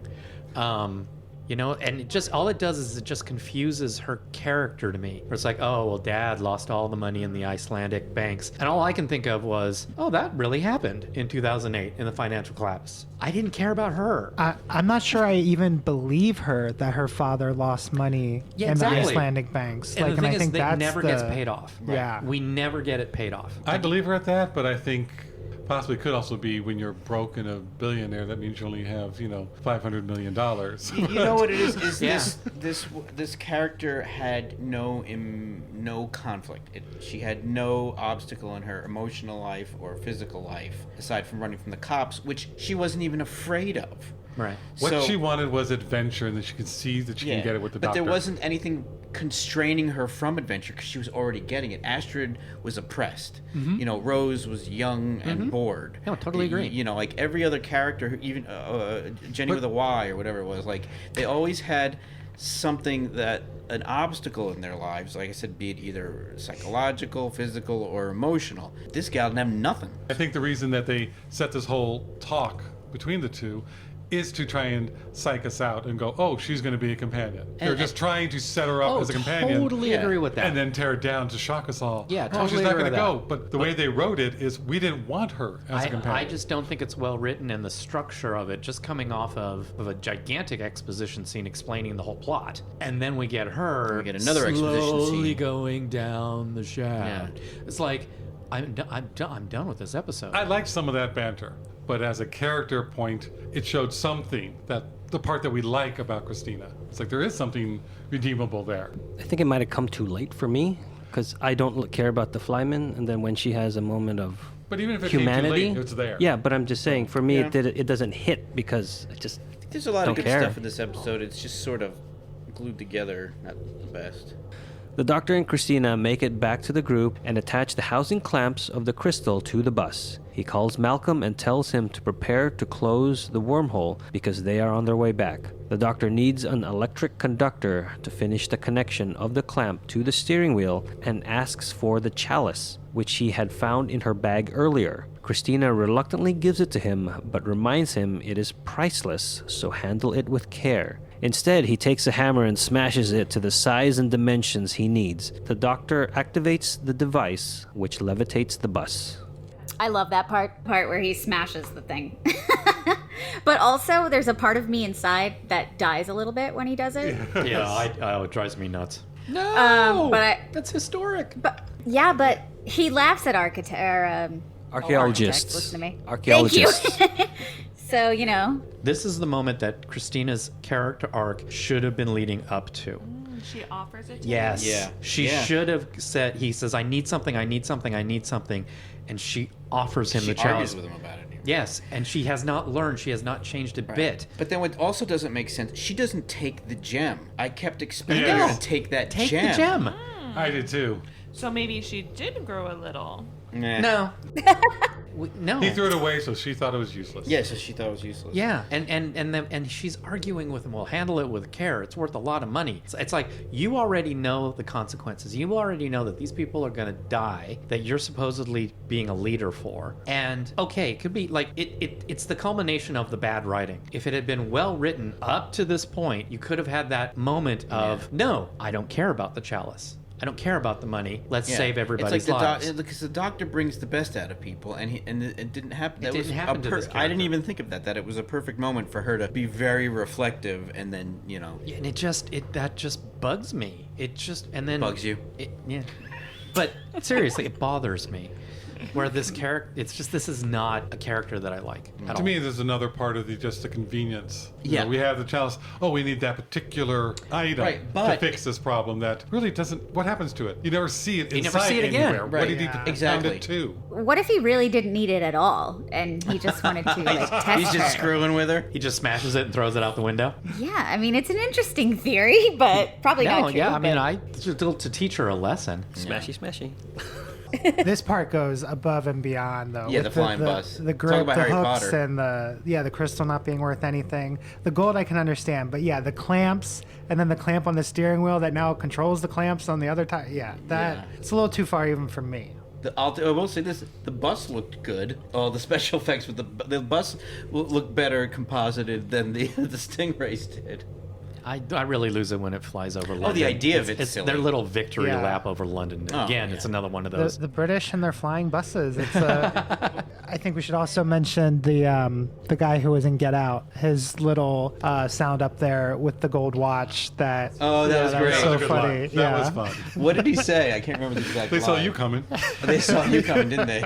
You know, and it just all it does is it just confuses her character to me. Where it's like, oh, well, Dad lost all the money in the Icelandic banks. And all I can think of was, oh, that really happened in 2008 in the financial collapse. I didn't care about her. I'm not sure I even believe her that her father lost money in the Icelandic banks. And the thing I think is, that never gets paid off. Yeah. We never get it paid off. I believe her at that, but I think possibly could also be when you're broke and a billionaire, that means you only have, $500 million. You know what it is this character had no conflict. She had no obstacle in her emotional life or physical life aside from running from the cops, which she wasn't even afraid of. Right. What she wanted was adventure, and that she could see that she can get it with the doctor. But there wasn't anything constraining her from adventure because she was already getting it. Astrid was oppressed. Rose was young and bored. No, totally agree. Like every other character, even Jenny with a Y or whatever it was, like they always had something an obstacle in their lives, like I said, be it either psychological, physical, or emotional. This gal didn't have nothing. I think the reason that they set this whole talk between the two is to try and psych us out and go, oh, she's going to be a companion. They're just trying to set her up as a companion. Totally agree with that. And then tear it down to shock us all. Yeah, oh, totally she's not going to agree go. with that. But the way they wrote it is we didn't want her as a companion. I just don't think it's well written, and the structure of it, just coming off of a gigantic exposition scene explaining the whole plot. And then we get her We get another exposition slowly scene. going down the shaft. It's like, I'm done with this episode. I liked some of that banter. But as a character point, it showed something, that the part that we like about Christina. It's like there is something redeemable there. I think it might have come too late for me because I don't care about the flyman, and then when she has a moment of But even if it humanity, came too late, it's there. Yeah, but I'm just saying, for me, it doesn't hit because I just There's a lot don't of good care. stuff in this episode. It's just sort of glued together, not the best. The Doctor and Christina make it back to the group and attach the housing clamps of the crystal to the bus. He calls Malcolm and tells him to prepare to close the wormhole because they are on their way back. The Doctor needs an electric conductor to finish the connection of the clamp to the steering wheel and asks for the chalice, which he had found in her bag earlier. Christina reluctantly gives it to him, but reminds him it is priceless, so handle it with care. Instead, he takes a hammer and smashes it to the size and dimensions he needs. The Doctor activates the device, which levitates the bus. I love that part where he smashes the thing. But also, there's a part of me inside that dies a little bit when he does it. Yeah, it drives me nuts. No, that's historic. But he laughs at archaeologists. Listen to me. Archaeologists. Thank you. So, This is the moment that Christina's character arc should have been leading up to. She offers it to Yes. him. Yeah. She should have said, he says, I need something. And she offers him the chalice. She argues with him about it. Yes, and she has not learned. She has not changed a bit. But then what also doesn't make sense, she doesn't take the gem. I kept expecting her to take that gem. Take the gem. I did too. So maybe she did grow a little. Nah. No. No. He threw it away, so she thought it was useless. Yeah, so she thought it was useless. Yeah, and she's arguing with him. Well, handle it with care. It's worth a lot of money. It's like you already know the consequences. You already know that these people are going to die. That you're supposedly being a leader for. And okay, it could be like it's the culmination of the bad writing. If it had been well written up to this point, you could have had that moment of no, I don't care about the chalice. I don't care about the money. Let's save everybody's lives. Because the Doctor brings the best out of people, and it didn't happen. It didn't happen to this character. I didn't even think of that. That it was a perfect moment for her to be very reflective, and then Yeah, and that just bugs me. It just and then bugs you. Yeah, but seriously, it bothers me. Where this character, this is not a character that I like at all. To me, there's another part of just the convenience. Yeah. We have the chalice. Oh, we need that particular item to fix this problem that really doesn't. What happens to it? You never see it. You never see it again. Anywhere. What do you need to pound it to? What if he really didn't need it at all, and he just wanted to test He's just her? screwing with her. He just smashes it and throws it out the window. Yeah, I mean, it's an interesting theory, but probably not true. Yeah, I mean, but- to teach her a lesson. Smashy, smashy. This part goes above and beyond, though. Yeah, with the flying bus. the Talk grip, about the Harry hooks, Potter. and the crystal not being worth anything. The gold I can understand, but yeah, the clamps, and then the clamp on the steering wheel that now controls the clamps on the other tire. Yeah, it's a little too far even for me. I will say this: the bus looked good. Oh, the special effects with the bus looked better composited than the Stingrays did. I really lose it when it flies over London. the idea of it's it's silly. their little victory Yeah. lap over London. Oh, Again, yeah. it's another one of those. The British and their flying buses. It's I think we should also mention the guy who was in Get Out. His little sound up there with the gold watch. That That was great. so That was a good funny. line. Yeah. That was fun. What did he say? I can't remember the exact They saw line. you coming. They saw you coming, didn't they?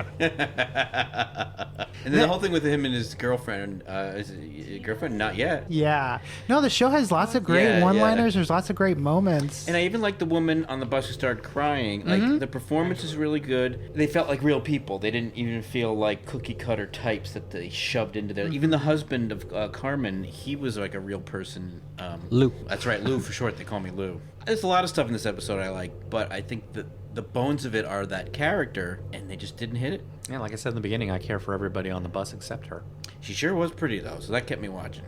And then the whole thing with him and his girlfriend. Is it girlfriend? Not yet. Yeah. No, the show has lots of great Yeah, one-liners. There's lots of great moments. And I even like the woman on the bus who started crying. Like the performance is really good. They felt like real people. They didn't even feel like cookie cutter types that they shoved into there. Even the husband of Carmen, he was like a real person. Lou. That's right, Lou for short. They call me Lou. There's a lot of stuff in this episode I like, but I think that the bones of it are that character, and they just didn't hit it. Yeah, like I said in the beginning, I care for everybody on the bus except her. She sure was pretty though, so that kept me watching.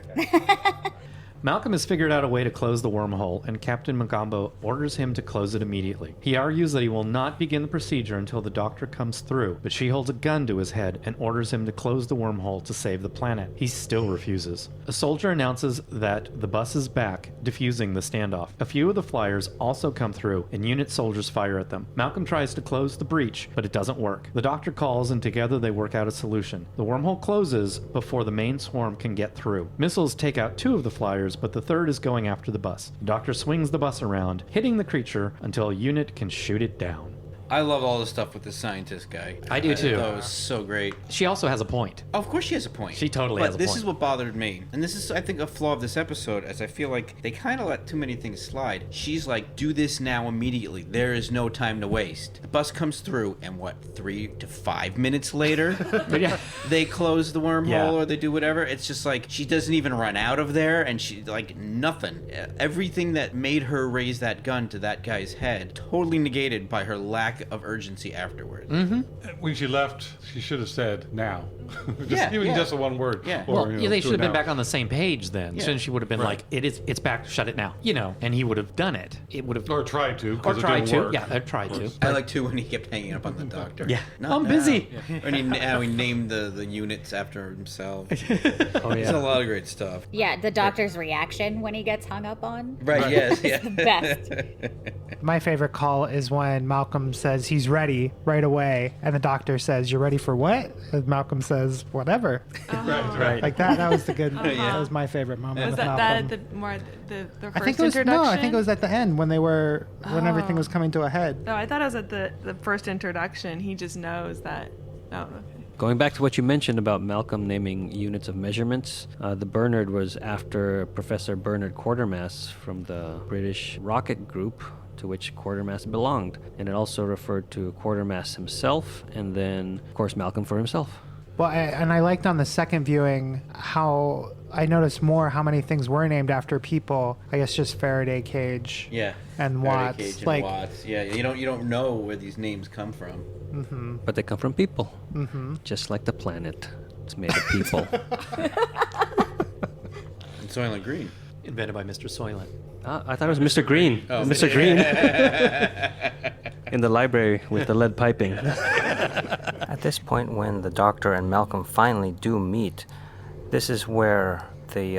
Malcolm has figured out a way to close the wormhole, and Captain Magombo orders him to close it immediately. He argues that he will not begin the procedure until the doctor comes through, but she holds a gun to his head and orders him to close the wormhole to save the planet. He still refuses. A soldier announces that the bus is back, defusing the standoff. A few of the flyers also come through, and unit soldiers fire at them. Malcolm tries to close the breach, but it doesn't work. The doctor calls, and together they work out a solution. The wormhole closes before the main swarm can get through. Missiles take out 2 of the flyers, but the 3rd is going after the bus. The doctor swings the bus around, hitting the creature until a unit can shoot it down. I love all the stuff with the scientist guy. I do too. That was so great. She also has a point. Oh, of course she has a point. She totally but has a this point. is what bothered me. And this is, I think, a flaw of this episode, as I feel like they kind of let too many things slide. She's like, do this now immediately. There is no time to waste. The bus comes through, and 3 to 5 minutes later, Yeah. they close the wormhole Yeah. or they do whatever. It's just like, she doesn't even run out of there, and she, like, nothing. Everything that made her raise that gun to that guy's head, totally negated by her lack of urgency afterwards. When she left, she should have said now. Yeah, Just a one word. Yeah. Or, Well, you know, they do should it have been now. back on the same page then. Yeah. So she would have been Right. like, it's back, shut it now. And he would have done it. It would have... Or tried to, Or because it tried didn't to. work. Yeah, tried to. I like too when he kept hanging up on the doctor. Yeah. Not I'm now. busy. And how he named the units after himself. Oh, There's a yeah. lot of great stuff. Yeah, the doctor's reaction when he gets hung up on. Right, yes, yeah. The best. My favorite call is when Malcolm says he's ready right away, and the doctor says, "You're ready for what?" And Malcolm says, "Whatever." Right. Like that. That was the good. Yeah. That was my favorite moment. Was with that Malcolm. at the first I think it was introduction? I think it was at the end when everything was coming to a head. No, I thought it was at the first introduction. He just knows that. Oh, okay. Going back to what you mentioned about Malcolm naming units of measurements, the Bernard was after Professor Bernard Quatermass from the British rocket group to which Quatermass belonged. And it also referred to Quatermass himself, and then, of course, Malcolm for himself. Well, I liked on the second viewing how I noticed more how many things were named after people. I guess just Faraday cage. Yeah. And Faraday Watts. Cage and Like- Watts. Yeah, you don't know where these names come from. But they come from people. Just like the planet. It's made of people. And Soylent Green. Invented by Mr. Soylent. I thought it was Mr. Green. Oh. Mr. Green. In the library with the lead piping. At this point, when the doctor and Malcolm finally do meet, this is where the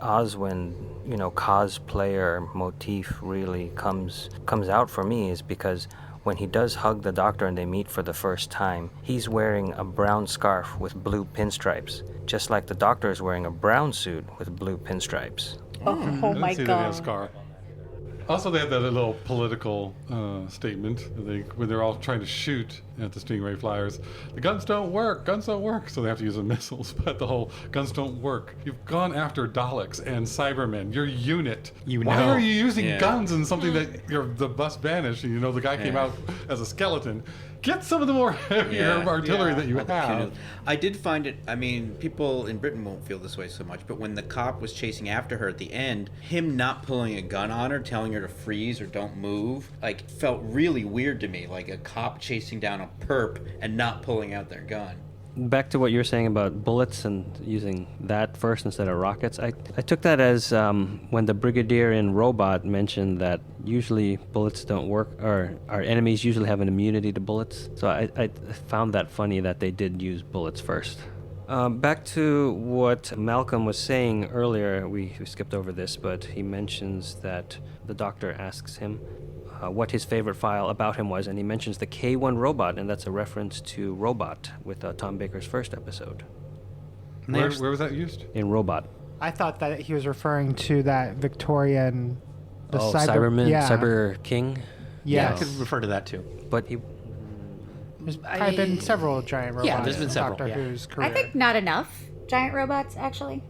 Oswin, cosplayer motif really comes out for me, is because when he does hug the doctor and they meet for the first time, he's wearing a brown scarf with blue pinstripes, just like the doctor is wearing a brown suit with blue pinstripes. Oh I my didn't see that he had a god. scar. Also, they had that little political statement when they're all trying to shoot at the Stingray flyers. The guns don't work. Guns don't work. So they have to use the missiles. But the whole guns don't work. You've gone after Daleks and Cybermen. Your unit. Why are you using guns in something that the bus banished? And the guy came out as a skeleton. Get some of the more heavier artillery that you have. I did find it, people in Britain won't feel this way so much, but when the cop was chasing after her at the end, him not pulling a gun on her, telling her to freeze or don't move, felt really weird to me. Like a cop chasing down a perp and not pulling out their gun. Back to what you were saying about bullets and using that first instead of rockets. I took that as when the Brigadier in Robot mentioned that usually bullets don't work, or our enemies usually have an immunity to bullets. So I found that funny that they did use bullets first. Back to what Malcolm was saying earlier, we skipped over this, but he mentions that the Doctor asks him what his favorite file about him was, and he mentions the K1 robot, and that's a reference to Robot with Tom Baker's first episode. Where was that used? In Robot. I thought that he was referring to that Victorian... Cyberman, Cyber King? Yeah. I could refer to that too. But he... There's probably been several giant robots. Yeah, there's been in several. Doctor Who's career. I think not enough giant robots, actually.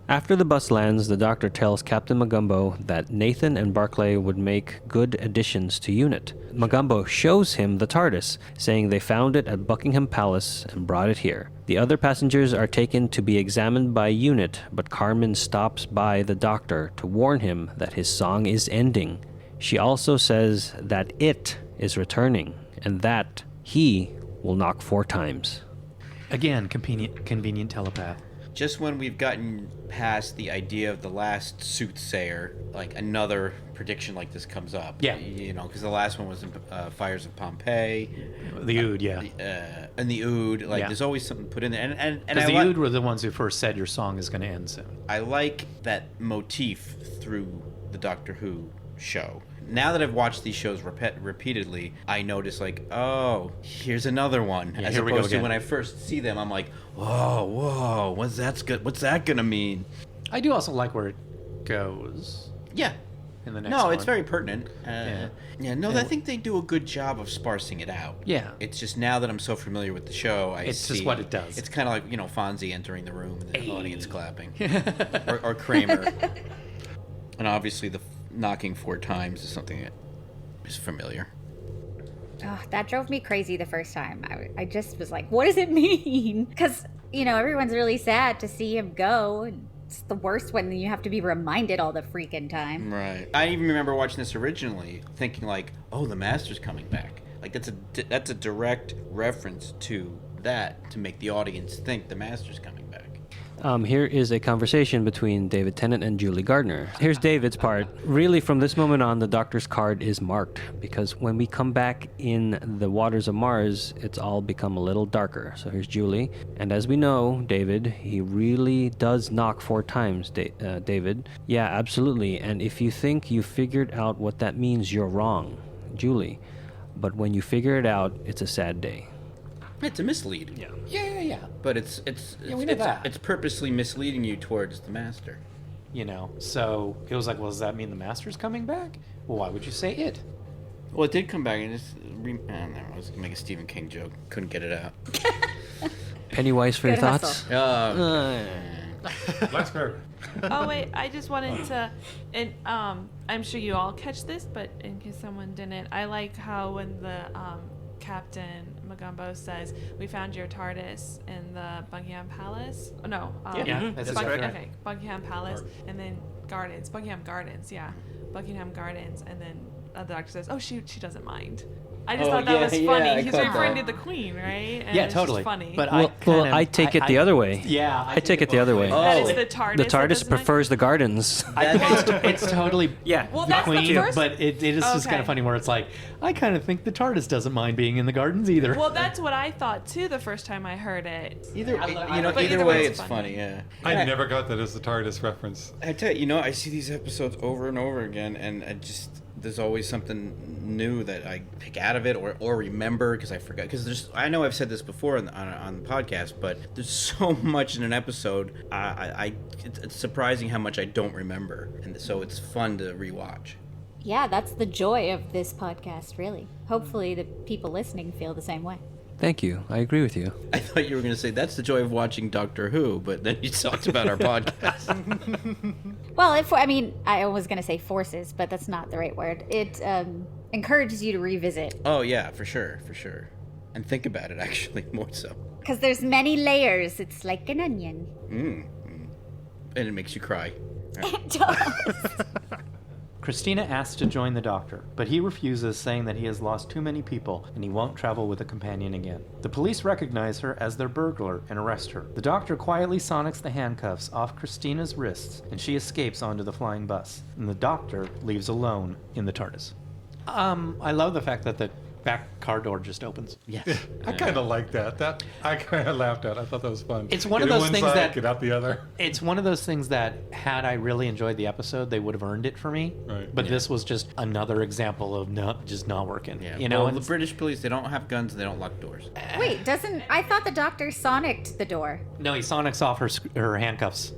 After the bus lands, the Doctor tells Captain Magumbo that Nathan and Barclay would make good additions to UNIT. Magumbo shows him the TARDIS, saying they found it at Buckingham Palace and brought it here. The other passengers are taken to be examined by UNIT, but Carmen stops by the Doctor to warn him that his song is ending. She also says that it is returning, and that he will knock 4 times. Again, convenient telepath. Just when we've gotten past the idea of the last soothsayer, another prediction like this comes up. Yeah. Because the last one was in Fires of Pompeii. The Ood, yeah. And the Ood. There's always something put in there. And because the Ood were the ones who first said your song is going to end soon. I like that motif through the Doctor Who show. Now that I've watched these shows repeatedly, I notice oh, here's another one. Yeah, As here we go opposed to again. when I first see them, I'm like, whoa, what's that gonna mean? I do also like where it goes. Yeah. In the next No, one. it's very pertinent. I think they do a good job of sparsing it out. Yeah. It's just now that I'm so familiar with the show, It's just what it does. It's kind of like, Fonzie entering the room and the audience clapping. or Kramer. And obviously the knocking 4 times is something that is familiar. Oh, that drove me crazy the first time. I just was like, what does it mean? Because, everyone's really sad to see him go. It's the worst when you have to be reminded all the freaking time. Right. I even remember watching this originally thinking the Master's coming back. That's a direct reference to that to make the audience think the Master's coming back. Here is a conversation between David Tennant and Julie Gardner. Here's David's part. Really, from this moment on, the Doctor's card is marked, because when we come back in the waters of Mars, it's all become a little darker. So here's Julie. And as we know, David, he really does knock 4 times, David. Yeah, absolutely. And if you think you figured out what that means, you're wrong, Julie. But when you figure it out, it's a sad day. It's a mislead. Yeah. Yeah. But it's we know that. It's purposely misleading you towards the Master. So it was like, well, does that mean the Master's coming back? Well, why would you say it? Well, it did come back and I was gonna make a Stephen King joke. Couldn't get it out. Pennywise, for your Good thoughts? Last paragraph. Oh wait, I just wanted to, and I'm sure you all catch this, but in case someone didn't, I like how when the Captain Magumbo says, "We found your TARDIS in the Buckingham Palace." Oh, no. That's correct. Okay, Buckingham Palace, and then Gardens, Buckingham Gardens, yeah, Buckingham Gardens, and then the Doctor says, "Oh shoot, she doesn't mind." I just thought that was funny. He's referring to the Queen, right? And it's totally. Just funny. But I take it the other way. Yeah, I take it the other way. that is the TARDIS. The that TARDIS doesn't mind? prefers the gardens. It's totally Well, the that's the Queen, first- but it is just kind Okay. of funny where it's like, I kind of think the TARDIS doesn't mind being in the gardens either. Well, that's what I thought too the first time I heard it. Either But either either way, way, it's it's funny. Yeah. I never got that as the TARDIS reference. I tell you, I see these episodes over and over again, and I just there's always something new that I pick out of it or remember because I forgot. Because I know I've said this before on the podcast, but there's so much in an episode. It's surprising how much I don't remember, and so it's fun to rewatch. Yeah, that's the joy of this podcast, really. Hopefully the people listening feel the same way. Thank you. I agree with you. I thought you were going to say that's the joy of watching Doctor Who, but then you talked about our podcast. Well, I was going to say forces, but that's not the right word. It encourages you to revisit. Oh, yeah, for sure. And think about it, actually, more so. Because there's many layers. It's like an onion. And it makes you cry. It does. Christina asks to join the doctor, but he refuses, saying that he has lost too many people and he won't travel with a companion again. The police recognize her as their burglar and arrest her. The doctor quietly sonics the handcuffs off Christina's wrists, and she escapes onto the flying bus. And the doctor leaves alone in the TARDIS. I love the fact that the back car door just opens. Yes. I kind of like that. I kind of laughed at. I thought that was fun. It's one Get of in those one things side, that get out the other. It's one of those things that had I really enjoyed the episode, they would have earned it for me. Right. But this was just another example of not working. Yeah. You know, well, the British police, they don't have guns and they don't lock doors. Wait, I thought the doctor sonicked the door. No, he sonics off her handcuffs.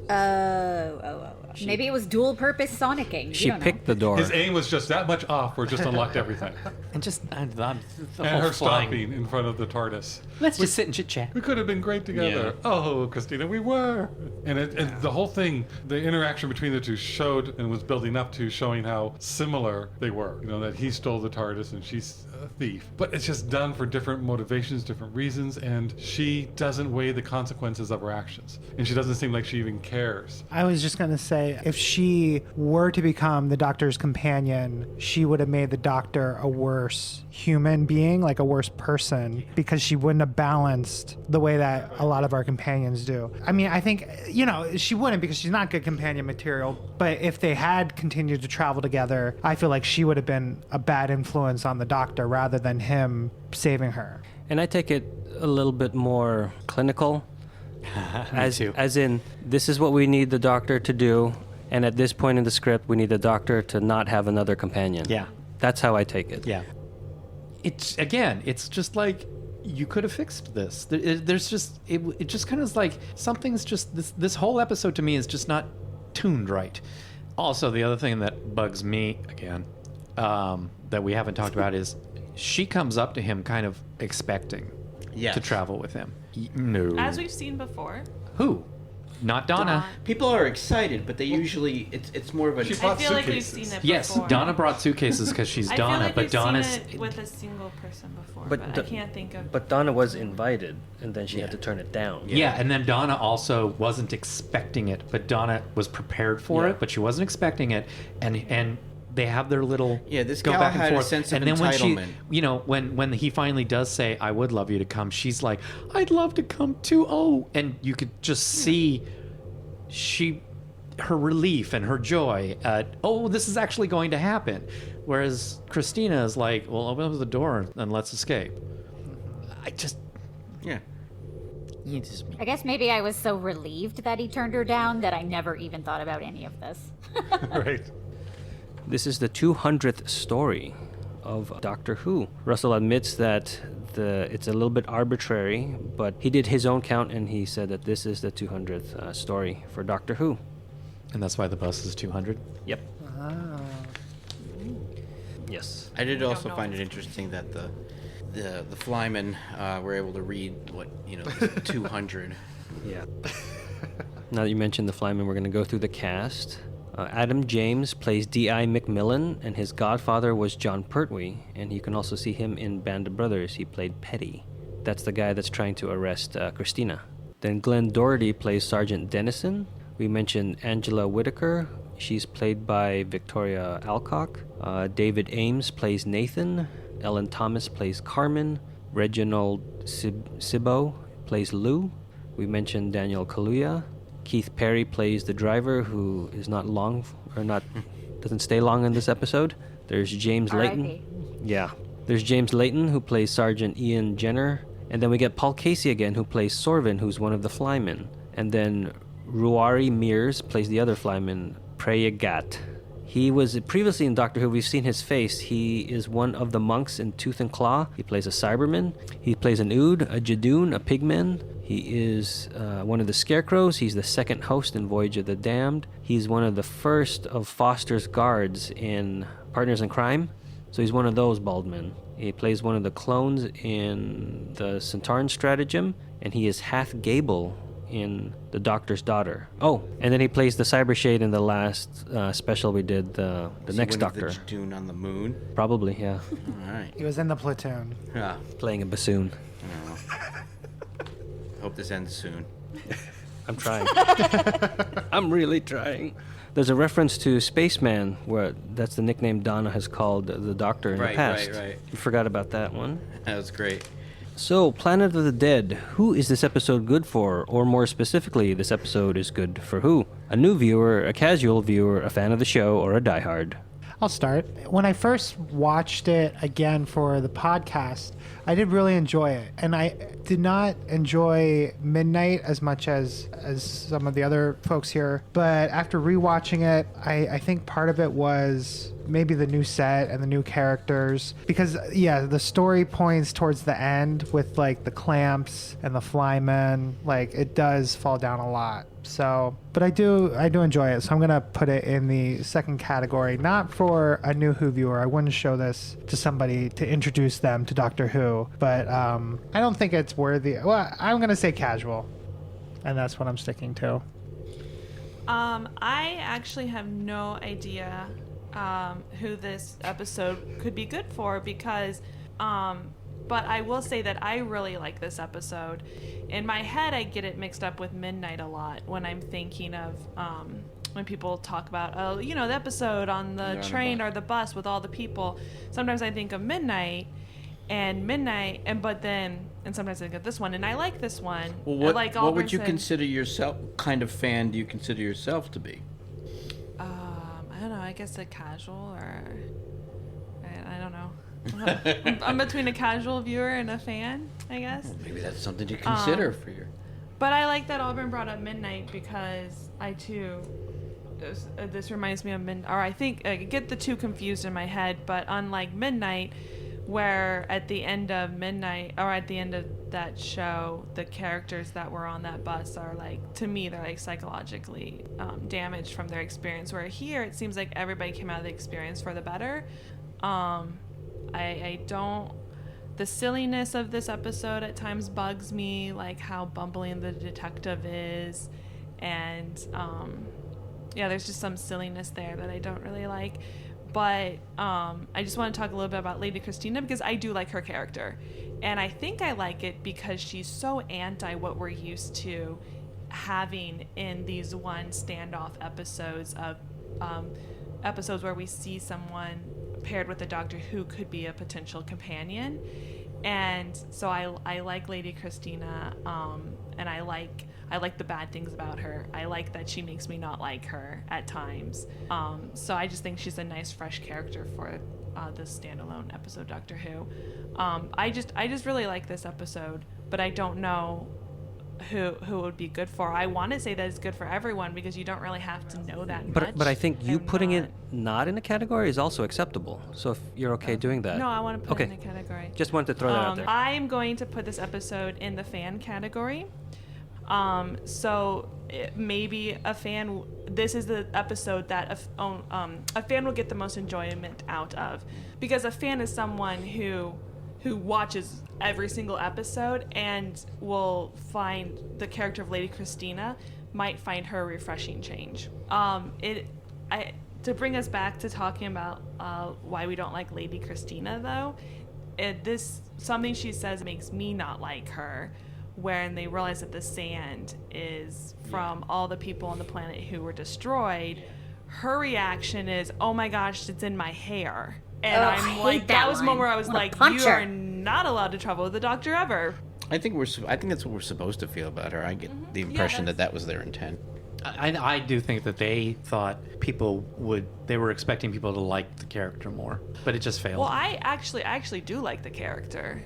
Maybe it was dual purpose sonicking. She picked the door. His aim was just that much off, or just unlocked everything. And just the And whole her flying. stopping in front of the TARDIS. Let's just sit and chit chat. We could have been great together. Yeah. Oh, Christina, we were. And the whole thing, the interaction between the two showed and was building up to showing how similar they were. You know, that he stole the TARDIS and she's a thief. But it's just done for different motivations, different reasons, and she doesn't weigh the consequences of her actions. And she doesn't seem like she even cares. I was just going to say, if she were to become the doctor's companion, she would have made the doctor a worse human being, like a worse person, because she wouldn't have balanced the way that a lot of our companions do. I mean, I think, she wouldn't because she's not good companion material, but if they had continued to travel together, I feel like she would have been a bad influence on the doctor rather than him saving her. And I take it a little bit more clinical. As in, this is what we need the doctor to do, and at this point in the script, we need the doctor to not have another companion. Yeah. That's how I take it. Yeah. It's just like, you could have fixed this. There's just, it just kind of like, something's just, this whole episode to me is just not tuned right. Also, the other thing that bugs me, again, that we haven't talked about is, she comes up to him kind of expecting to travel with him. No. As we've seen before. Who? Not Donna. People are excited, but they usually it's more of a. She I brought feel like we've suitcases. seen it Yes, before. Donna brought suitcases because she's I Donna, feel like but we've Donna's. seen it with a single person before, But but, the- I can't think of. But Donna was invited, and then she had to turn it down. Yeah, and then Donna also wasn't expecting it, but Donna was prepared for Yeah. it, but she wasn't expecting it, and they have their little This go gal back and had a forth. sense of and then entitlement. when she, when he finally does say, "I would love you to come," she's like, "I'd love to come too." Oh, and you could just see her relief and her joy at, oh, this is actually going to happen. Whereas Christina is like, well, open up the door and let's escape. Yeah. I guess maybe I was so relieved that he turned her down that I never even thought about any of this. Right. This is the 200th story of Doctor Who. Russell admits that it's a little bit arbitrary, but he did his own count and he said that this is the 200th story for Doctor Who. And that's why the bus is 200? Yep. Yes. I did also know. find it interesting that the flymen were able to read 200. Yeah. Now that you mentioned the flyman, we're going to go through the cast. Adam James plays D.I. McMillan, and his godfather was John Pertwee, and you can also see him in Band of Brothers. He played Petty. That's the guy that's trying to arrest Christina. Then Glenn Doherty plays Sergeant Dennison. We mentioned Angela Whitaker. She's played by Victoria Alcock. David Ames plays Nathan. Ellen Thomas plays Carmen. Reginald Sibo plays Lou. We mentioned Daniel Kaluuya. Keith Perry plays the driver, who is doesn't stay long in this episode. There's James Layton. R.I.P. Yeah. There's James Layton, who plays Sergeant Ian Jenner. And then we get Paul Casey again, who plays Sorvin, who's one of the flymen. And then Ruari Mears plays the other flyman, Preyagat. He was previously in Doctor Who. We've seen his face. He is one of the monks in Tooth and Claw. He plays a Cyberman. He plays an Ood, a Jadoon, a Pigman. He is one of the Scarecrows. He's the second host in Voyage of the Damned. He's one of the first of Foster's guards in Partners in Crime. So he's one of those bald men. He plays one of the clones in the Centauran Stratagem, and he is Hath Gable in The Doctor's Daughter. Oh, and then he plays the Cyber Shade in the last special we did, the next Doctor. Is he one of the Jadoon on the moon? Probably, yeah. All right. He was in the platoon. Yeah. Playing a bassoon. Hope this ends soon. I'm trying. I'm really trying. There's a reference to Spaceman, where that's the nickname Donna has called the Doctor in the past. Right. You forgot about that one. That was great. So, Planet of the Dead. Who is this episode good for? Or more specifically, this episode is good for who? A new viewer, a casual viewer, a fan of the show, or a diehard? I'll start. When I first watched it again for the podcast, I did really enjoy it. And I did not enjoy Midnight as much as some of the other folks here. But after rewatching it, I think part of it was maybe the new set and the new characters. Because, yeah, the story points towards the end with, like, the clamps and the flymen. Like, it does fall down a lot. So, but I do enjoy it. So I'm going to put it in the second category, not for a new Who viewer. I wouldn't show this to somebody to introduce them to Doctor Who, but I don't think it's worthy. Well, I'm going to say casual, and that's what I'm sticking to. I actually have no idea who this episode could be good for because but I will say that I really like this episode. In my head, I get it mixed up with Midnight a lot when I'm thinking of when people talk about, the episode on the train or the bus with all the people. Sometimes I think of Midnight, and sometimes I think of this one, and I like this one. Well, what would you said, consider yourself? Kind of fan do you consider yourself to be? I don't know. I guess a casual or I don't know. I'm between a casual viewer and a fan, I guess. Well, maybe that's something to consider for your... But I like that Auburn brought up Midnight because I too... This reminds me of Midnight... Or I think I get the two confused in my head, but unlike Midnight, where at the end of Midnight, or at the end of that show, the characters that were on that bus are like, to me, they're like psychologically damaged from their experience, where here it seems like everybody came out of the experience for the better. I don't... The silliness of this episode at times bugs me, like how bumbling the detective is, and there's just some silliness there that I don't really like. But I just want to talk a little bit about Lady Christina because I do like her character, and I think I like it because she's so anti what we're used to having in these one standoff episodes of episodes where we see someone paired with a Doctor who could be a potential companion. And so I like Lady Christina, and I like the bad things about her. I like that she makes me not like her at times. So I just think she's a nice fresh character for this standalone episode Doctor Who. I just really like this episode, but I don't know who it would be good for. I want to say that it's good for everyone because you don't really have to know that much. But I think you putting it not in a category is also acceptable. So if you're okay doing that. No, I want to put it in a category. Just wanted to throw that out there. I am going to put this episode in the fan category. So maybe a fan, this is the episode that a fan will get the most enjoyment out of, because a fan is someone who watches every single episode and will find the character of Lady Christina might find her a refreshing change. To bring us back to talking about why we don't like Lady Christina though, something she says makes me not like her. When they realize that the sand is from all the people on the planet who were destroyed, her reaction is, "Oh my gosh, it's in my hair." And I'm like, that was a moment where I was like, "You are not allowed to travel with the Doctor ever." I think that's what we're supposed to feel about her. I get the impression that was their intent. I do think that they thought they were expecting people to like the character more, but it just failed. Well, I actually do like the character.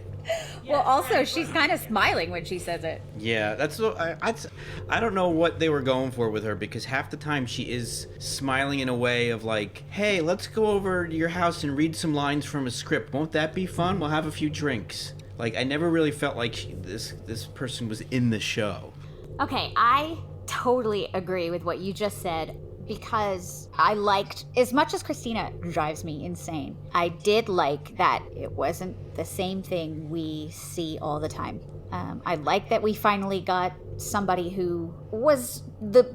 Well, also, she's kind of smiling when she says it. Yeah, that's what I don't know what they were going for with her, because half the time she is smiling in a way of like, hey, let's go over to your house and read some lines from a script. Won't that be fun? We'll have a few drinks. Like, I never really felt like this person was in the show. Okay, I totally agree with what you just said, because I liked, as much as Christina drives me insane, I did like that it wasn't the same thing we see all the time. I like that we finally got somebody who was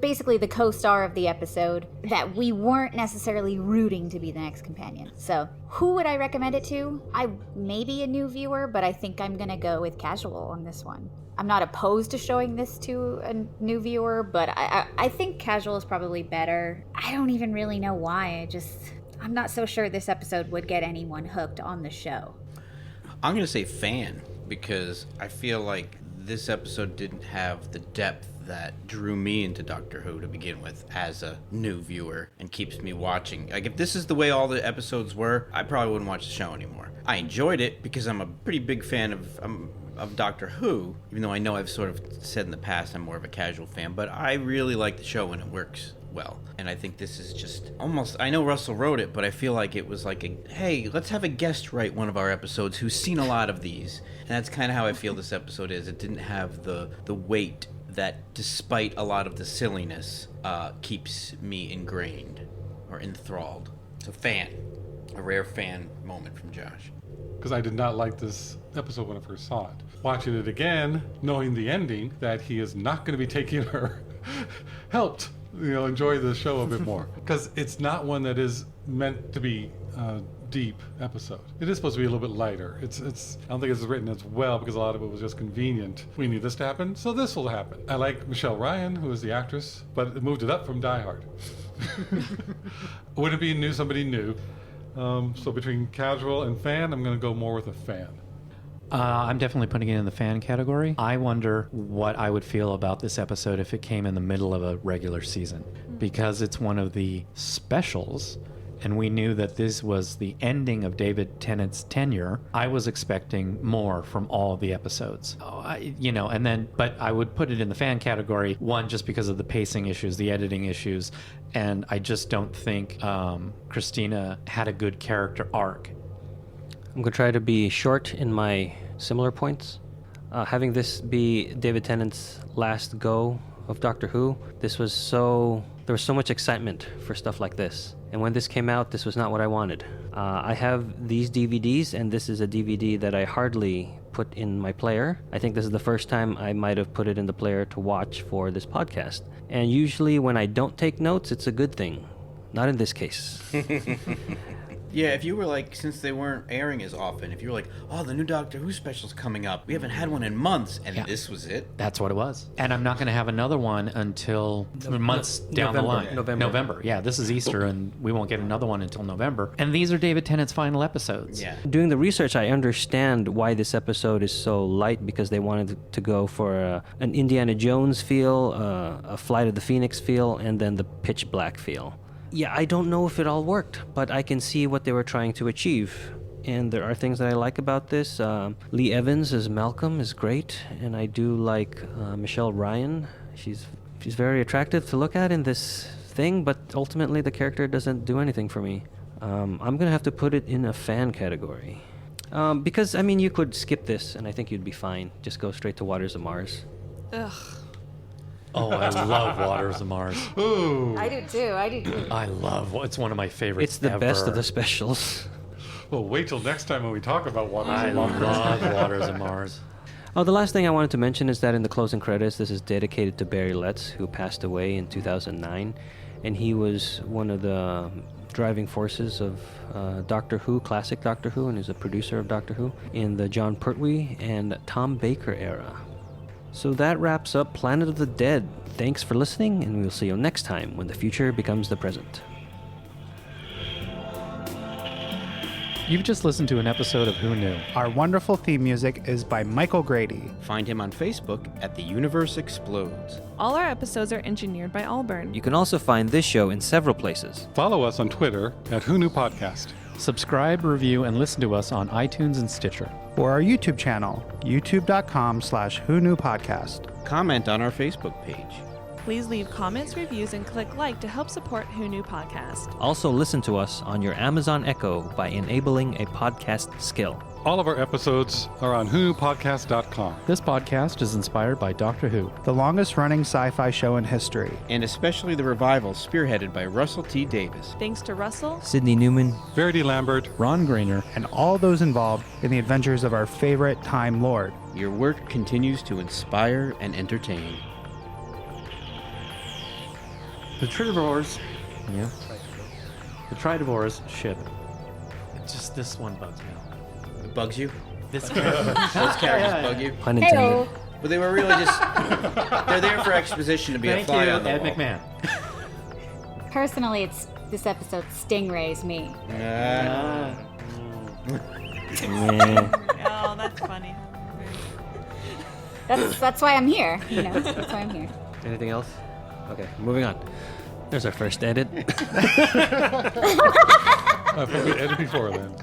basically the co-star of the episode, that we weren't necessarily rooting to be the next companion. So who would I recommend it to? Maybe a new viewer, but I think I'm gonna go with casual on this one. I'm not opposed to showing this to a new viewer, but I think casual is probably better. I don't even really know why. I'm not so sure this episode would get anyone hooked on the show. I'm going to say fan, because I feel like this episode didn't have the depth that drew me into Doctor Who to begin with as a new viewer and keeps me watching. Like, if this is the way all the episodes were, I probably wouldn't watch the show anymore. I enjoyed it because I'm a pretty big fan of Doctor Who, even though I know I've sort of said in the past I'm more of a casual fan, but I really like the show when it works well. And I think this is just almost, I know Russell wrote it, but I feel like it was like hey, let's have a guest write one of our episodes who's seen a lot of these. And that's kind of how I feel this episode is. It didn't have the weight that, despite a lot of the silliness, keeps me ingrained or enthralled. So a rare fan moment from Josh. Because I did not like this episode when I first saw it. Watching it again, knowing the ending, that he is not going to be taking her, helped enjoy the show a bit more. Because it's not one that is meant to be a deep episode. It is supposed to be a little bit lighter. I don't think it's written as well, because a lot of it was just convenient. We need this to happen, so this will happen. I like Michelle Ryan, who is the actress, but it moved it up from Die Hard. Would it be somebody new? So between casual and fan, I'm going to go more with a fan. I'm definitely putting it in the fan category. I wonder what I would feel about this episode if it came in the middle of a regular season, because it's one of the specials, and we knew that this was the ending of David Tennant's tenure. I was expecting more from all of the episodes, but I would put it in the fan category, one, just because of the pacing issues, the editing issues, and I just don't think Christina had a good character arc. I'm going to try to be short in my similar points. Having this be David Tennant's last go of Doctor Who, there was so much excitement for stuff like this. And when this came out, this was not what I wanted. I have these DVDs, and this is a DVD that I hardly put in my player. I think this is the first time I might have put it in the player to watch for this podcast. And usually when I don't take notes, it's a good thing. Not in this case. Yeah, if you were like, since they weren't airing as often, if you were like, oh, the new Doctor Who special's coming up, we haven't had one in months, and this was it. That's what it was. And I'm not going to have another one until months down the line. November. Yeah, this is Easter, and we won't get another one until November. And these are David Tennant's final episodes. Yeah. Doing the research, I understand why this episode is so light, because they wanted to go for an Indiana Jones feel, a Flight of the Phoenix feel, and then the pitch black feel. Yeah, I don't know if it all worked, but I can see what they were trying to achieve. And there are things that I like about this. Lee Evans as Malcolm is great, and I do like Michelle Ryan. She's very attractive to look at in this thing, but ultimately the character doesn't do anything for me. I'm going to have to put it in a fan category. Because, you could skip this, and I think you'd be fine. Just go straight to Waters of Mars. Ugh. Oh, I love Waters of Mars. Ooh. I do too. It's one of my favorites. It's the best of the specials. Well, wait till next time when we talk about Waters I of Mars. love Waters of Mars. Oh, the last thing I wanted to mention is that in the closing credits, this is dedicated to Barry Letts, who passed away in 2009, and he was one of the driving forces of Doctor Who, classic Doctor Who, and is a producer of Doctor Who in the John Pertwee and Tom Baker era. So that wraps up Planet of the Dead. Thanks for listening, and we'll see you next time when the future becomes the present. You've just listened to an episode of Who Knew? Our wonderful theme music is by Michael Grady. Find him on Facebook at The Universe Explodes. All our episodes are engineered by Allburn. You can also find this show in several places. Follow us on Twitter at Who Knew Podcast. Subscribe, review, and listen to us on iTunes and Stitcher. Or our YouTube channel, youtube.com/Who Knew Podcast. Comment on our Facebook page. Please leave comments, reviews, and click like to help support Who Knew Podcast. Also listen to us on your Amazon Echo by enabling a podcast skill. All of our episodes are on whoknewpodcast.com. This podcast is inspired by Doctor Who. The longest running sci-fi show in history. And especially the revival spearheaded by Russell T. Davis. Thanks to Russell, Sydney Newman, Verity Lambert, Ron Grainer, And all those involved in the adventures of our favorite Time Lord. Your work continues to inspire and entertain. the Tridivores. yeah, The Tridivores ship. It's just this one bugs me. It bugs you? This Those characters bug you? pun intended. Heyo. But they were really just, they're there for exposition to be a Thank fly you, on the Ed wall. McMahon. Personally, it's this episode stingrays me. Yeah. oh, that's funny. That's why I'm here. You know, that's why I'm here. Anything else? Okay, moving on. There's our first edit. I thought we edited before then.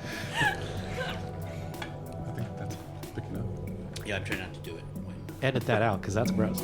I think that's picking up. Yeah, I'm trying not to do it. Edit that out, because that's gross.